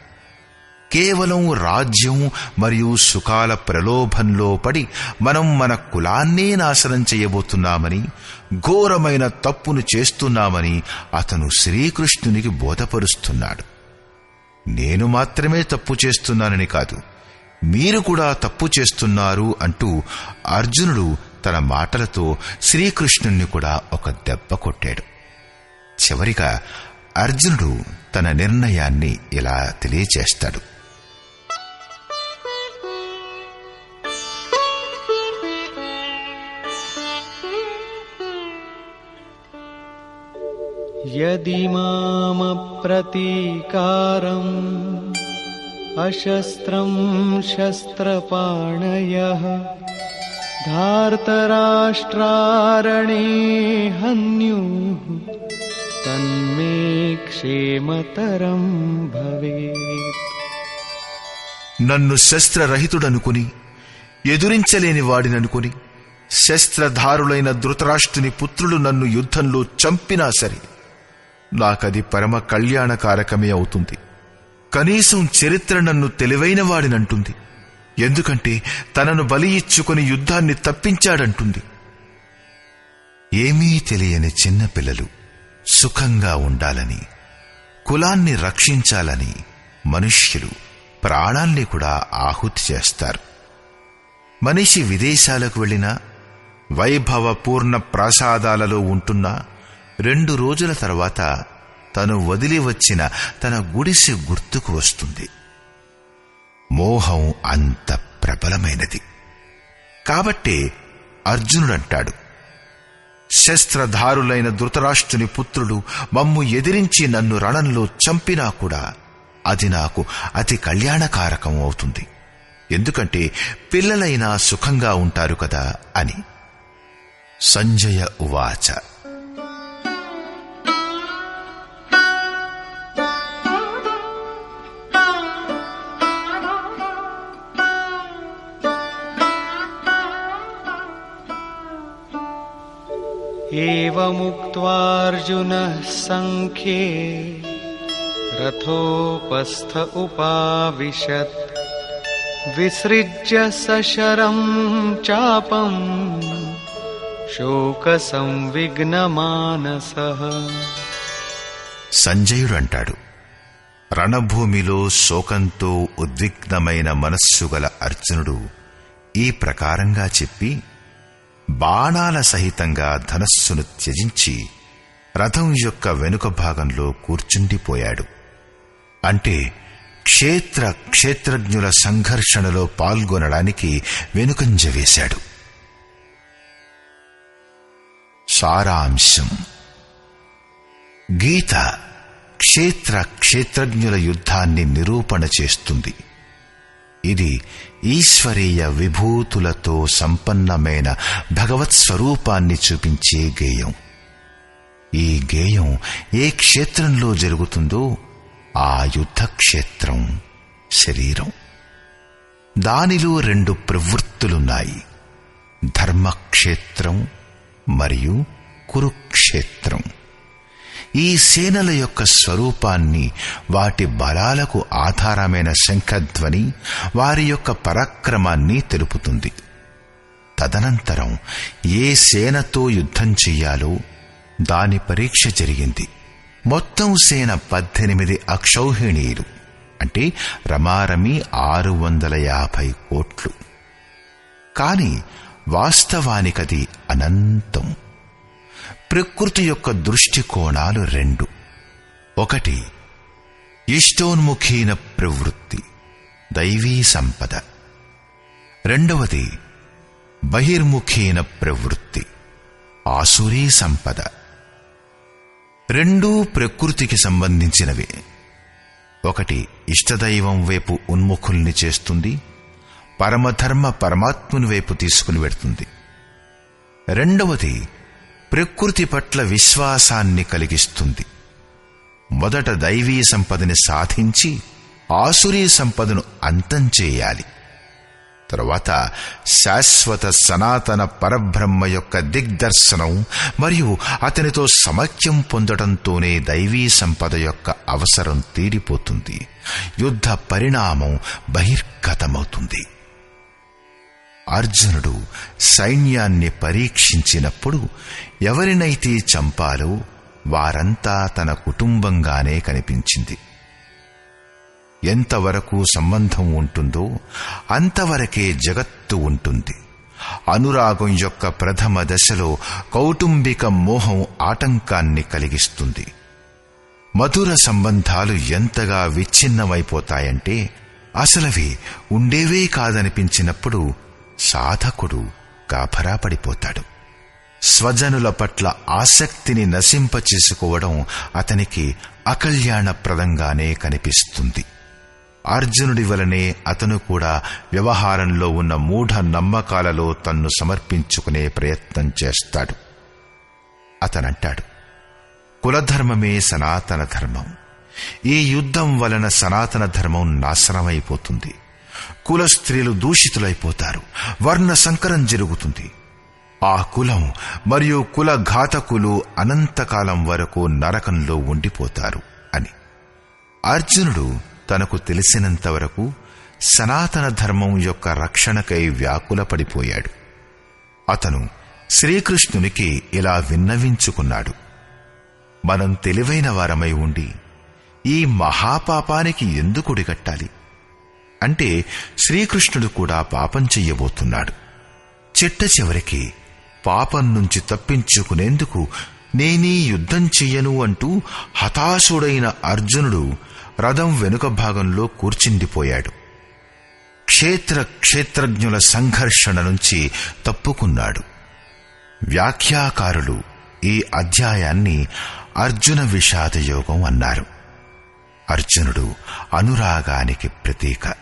కేవలం రాజ్యం మరియు సుఖాల ప్రలోభంలో పడి మనం మన కులాన్నే నాశనం చేయబోతున్నామని, ఘోరమైన తప్పును చేస్తున్నామని అతను శ్రీకృష్ణునికి బోధపరుస్తున్నాడు. నేను మాత్రమే తప్పు చేస్తున్నానని కాదు, మీరు కూడా తప్పు చేస్తున్నారు అంటూ అర్జునుడు తన మాటలతో శ్రీకృష్ణుణ్ణి కూడా ఒక దెబ్బ కొట్టాడు. చివరిగా అర్జునుడు తన నిర్ణయాన్ని ఇలా తెలియచేస్తాడు. యది మామ ప్రతీకారం అశస్త్రం శస్త్రపాణయః ధార్తరాష్ట్రారణే హన్యుః తన్మే క్షేమతరం భవేత్. నన్ను శస్త్రరహితుడనుకుని, ఎదురించలేని వాడిననుకుని, శస్త్రధారులైన ధృతరాష్ట్రుని పుత్రులు నన్ను యుద్ధంలో చంపినా సరే నాకది పరమ కళ్యాణకారకమే అవుతుంది. కనీసం చరిత్ర నన్ను తెలివైన వాడినంటుంది. ఎందుకంటే తనను బలి ఇచ్చుకుని యుద్ధాన్ని తప్పించాడంటుంది. ఏమీ తెలియని చిన్నపిల్లలు సుఖంగా ఉండాలని, కులాన్ని రక్షించాలని మనుష్యులు ప్రాణాల్ని కూడా ఆహుతి చేస్తారు. మనిషి విదేశాలకు వెళ్ళినా, వైభవపూర్ణ ప్రాసాదాలలో ఉంటున్నా 2 రోజుల తర్వాత తను వదిలి వచ్చిన తన గుడిసె గుర్తుకు వస్తుంది. మోహం అంత ప్రబలమైనది. కాబట్టే అర్జునుడంటాడు, శస్త్రధారులైన ధృతరాష్ట్రుని పుత్రుడు మమ్ము ఎదిరించి నన్ను రణంలో చంపినా కూడా అది నాకు అతి కళ్యాణకారకం అవుతుంది. ఎందుకంటే పిల్లలైనా సుఖంగా ఉంటారు కదా అని. సంజయ ఉవాచ. ఏవముక్త్వార్జునః సంఖ్యే రథోపస్థ ఉపావిశత్ విసృజ్య సశరం చాపం శోక సంవిఘ్నమానసః. సంజయుడు అంటాడు, రణభూమిలో శోకంతో ఉద్విగ్నమైన మనస్సు గల అర్జునుడు ఈ ప్రకారంగా చెప్పి బాణాల సహితంగా ధనస్సును త్యజించి రథం యొక్క వెనుక భాగంలో కూర్చుండిపోయాడు. అంటే క్షేత్రజ్ఞుల సంఘర్షణలో పాల్గొనడానికి వెనుకంజ వేశాడు. సారాంశం: గీత క్షేత్రజ్ఞుల యుద్ధాన్ని నిరూపణ చేస్తుంది. ఇది ఈశ్వరీయ విభూతులతో సంపన్నమైన భగవత్ స్వరూపాన్ని చూపించే గేయం. ఈ గేయం ఏ క్షేత్రంలో జరుగుతుందో ఆ యుద్ధక్షేత్రం శరీరం. దానిలో 2 ప్రవృత్తులున్నాయి: ధర్మక్షేత్రం మరియు కురుక్షేత్రం. ఈ సేనల యొక్క స్వరూపాన్ని, వాటి బలాలకు ఆధారమైన శంఖధ్వని వారి యొక్క పరాక్రమాన్ని తెలుపుతుంది. తదనంతరం ఏ సేనతో యుద్ధం చెయ్యాలో దాని పరీక్ష జరిగింది. మొత్తం సేన 18 అక్షౌహిణీలు, అంటే రమారమి 650 కోట్లు. కాని వాస్తవానికది అనంతం. ప్రకృతి యొక్క దృష్టికోణాలు 2. ఒకటి ఇష్టోన్ముఖీన ప్రవృత్తి, దైవీ సంపద. రెండవది బహిర్ముఖీన ప్రవృత్తి, ఆసురీ సంపద. 2 ప్రకృతికి సంబంధించినవే. ఒకటి ఇష్టదైవం వైపు ఉన్ముఖుల్ని చేస్తుంది, పరమధర్మ పరమాత్ముని వైపు తీసుకుని వెడుతుంది. రెండవది ప్రకృతి పట్ల విశ్వాసాన్ని కలిగిస్తుంది, మొదట దైవీ సంపదని సాధించి ఆసురీ సంపదను అంతం చేయాలి. తరువాత శాశ్వత సనాతన పరబ్రహ్మ యొక్క దిగ్దర్శనం మరియు అతనితో సమైక్యం పొందడంతోనే దైవీ సంపద యొక్క అవసరం తీరిపోతుంది. యుద్ధ పరిణామం బహిర్గతమవుతుంది. అర్జునుడు సైన్యాన్ని పరీక్షించినప్పుడు ఎవరినైతే చంపాలో వారంతా తన కుటుంబంగానే కనిపించింది. ఎంతవరకు సంబంధం ఉంటుందో అంతవరకే జగత్తు ఉంటుంది. అనురాగం యొక్క ప్రథమ దశలో కౌటుంబిక మోహం ఆటంకాన్ని కలిగిస్తుంది. మధుర సంబంధాలు ఎంతగా విచ్ఛిన్నమైపోతాయంటే అసలవి ఉండేవే కాదనిపించినప్పుడు సాధకుడు గాభరా పడిపోతాడు. స్వజనుల పట్ల ఆసక్తిని నశింపచేసుకోవడం అతనికి అకల్యాణప్రదంగానే కనిపిస్తుంది. అర్జునుడి వలనే అతను కూడా వ్యవహారంలో ఉన్న మూఢ నమ్మకాలలో తన్ను సమర్పించుకునే ప్రయత్నం చేస్తాడు. అతనంటాడు, కులధర్మమే సనాతన ధర్మం. ఈ యుద్ధం వలన సనాతన ధర్మం నాశనమైపోతుంది. కుల స్త్రీలు దూషితులైపోతారు. వర్ణ సంకరం జరుగుతుంది. ఆ కులం మరియు కుల ఘాతకులు అనంతకాలం వరకు నరకంలో ఉండిపోతారు అని. అర్జునుడు తనకు తెలిసినంతవరకు సనాతన ధర్మం యొక్క రక్షణకై వ్యాకులపడిపోయాడు. అతను శ్రీకృష్ణునికి ఇలా విన్నవించుకున్నాడు, మనం తెలివైన వారమై ఉండి ఈ మహాపాపానికి ఎందుకు ఒడిగట్టాలి? అంటే శ్రీకృష్ణుడు కూడా పాపం చెయ్యబోతున్నాడు. చిట్ట చివరికి పాపం నుంచి తప్పించుకునేందుకు నేనీ యుద్ధం చెయ్యను అంటూ హతాశుడైన అర్జునుడు రథం వెనుక భాగంలో కూర్చుండిపోయాడు. క్షేత్రజ్ఞుల సంఘర్షణ నుంచి తప్పుకున్నాడు. వ్యాఖ్యాకారులు ఈ అధ్యాయాన్ని అర్జున విషాదయోగం అన్నారు. అర్జునుడు అనురాగానికి ప్రతీక.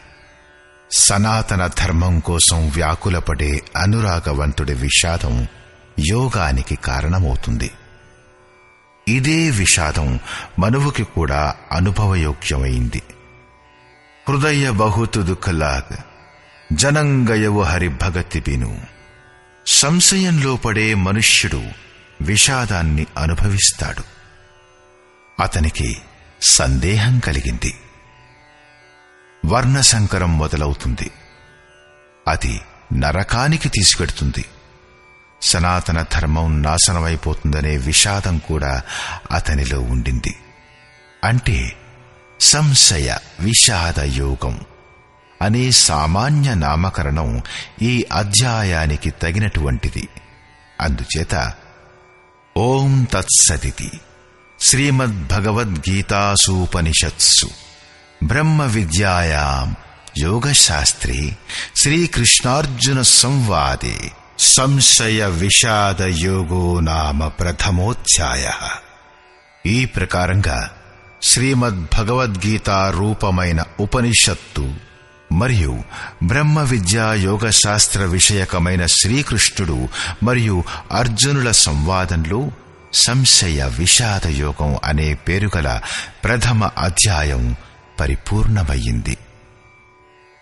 సనాతన ధర్మం కోసం వ్యాకులపడే అనురాగవంతుడి విషాదం యోగానికి కారణమవుతుంది. ఇదే విషాదం మనువుకి కూడా అనుభవయోగ్యమైంది. హృదయ బహుతు దుఃఖలాగ్ జనంగయవు హరి భగతి బిను. సంశయంలో పడే మనుష్యుడు విషాదాన్ని అనుభవిస్తాడు. అతనికి సందేహం కలిగింది. వర్ణసంకరం మొదలవుతుంది. అది నరకానికి తీసుకెడుతుంది. సనాతన ధర్మం నాశనమైపోతుందనే విషాదం కూడా అతనిలో ఉండింది. అంటే సంశయ విషాద యోగం అనే సామాన్య నామకరణం ఈ అధ్యాయానికి తగినటువంటిది. అందుచేత ఓం తత్సదితి శ్రీమద్భగవద్గీతాసూపనిషత్సు బ్రహ్మ విద్యాయాం యోగశాస్త్రే శ్రీకృష్ణార్జున సంవాదే సంశయ విషాద యోగో నామ ప్రథమోధ్యాయః. ఈ ప్రకారంగా శ్రీమద్భగవద్గీత రూపమైన ఉపనిషత్తు మరియు బ్రహ్మ విద్యా యోగశాస్త్ర విషయకమైన శ్రీకృష్ణుడు మరియు అర్జునుల సంవాదంలో సంశయ విషాద యోగం అనే పేరుగల ప్రథమ అధ్యాయం పరిపూర్ణమయ్యింది.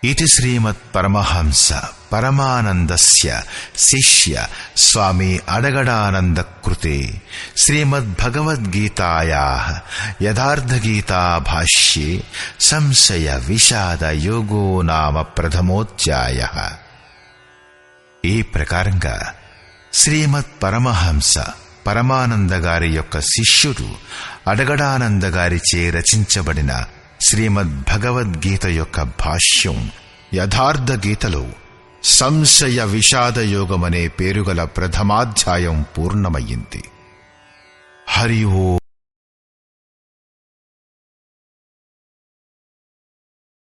ఇది శ్రీమత్ పరమహంస పరమానందస్య శిష్య స్వామి అడగడానంద కృతే శ్రీమద్భగవద్గీతాయాః యథార్థగీతా భాష్యే సంశయ విషాద యోగో నామ ప్రథమోధ్యాయః. ఈ ప్రకారంగా శ్రీమత్ పరమహంస పరమానంద గారి యొక్క శిష్యుడు అడగడానంద గారిచే రచించబడిన శ్రీమద్భగవద్గీత యొక్క భాష్యం యథార్థ గీతలో సంశయ విషాదయోగమనే పేరుగల ప్రథమాధ్యాయం పూర్ణమయ్యింది. హరి ఓం.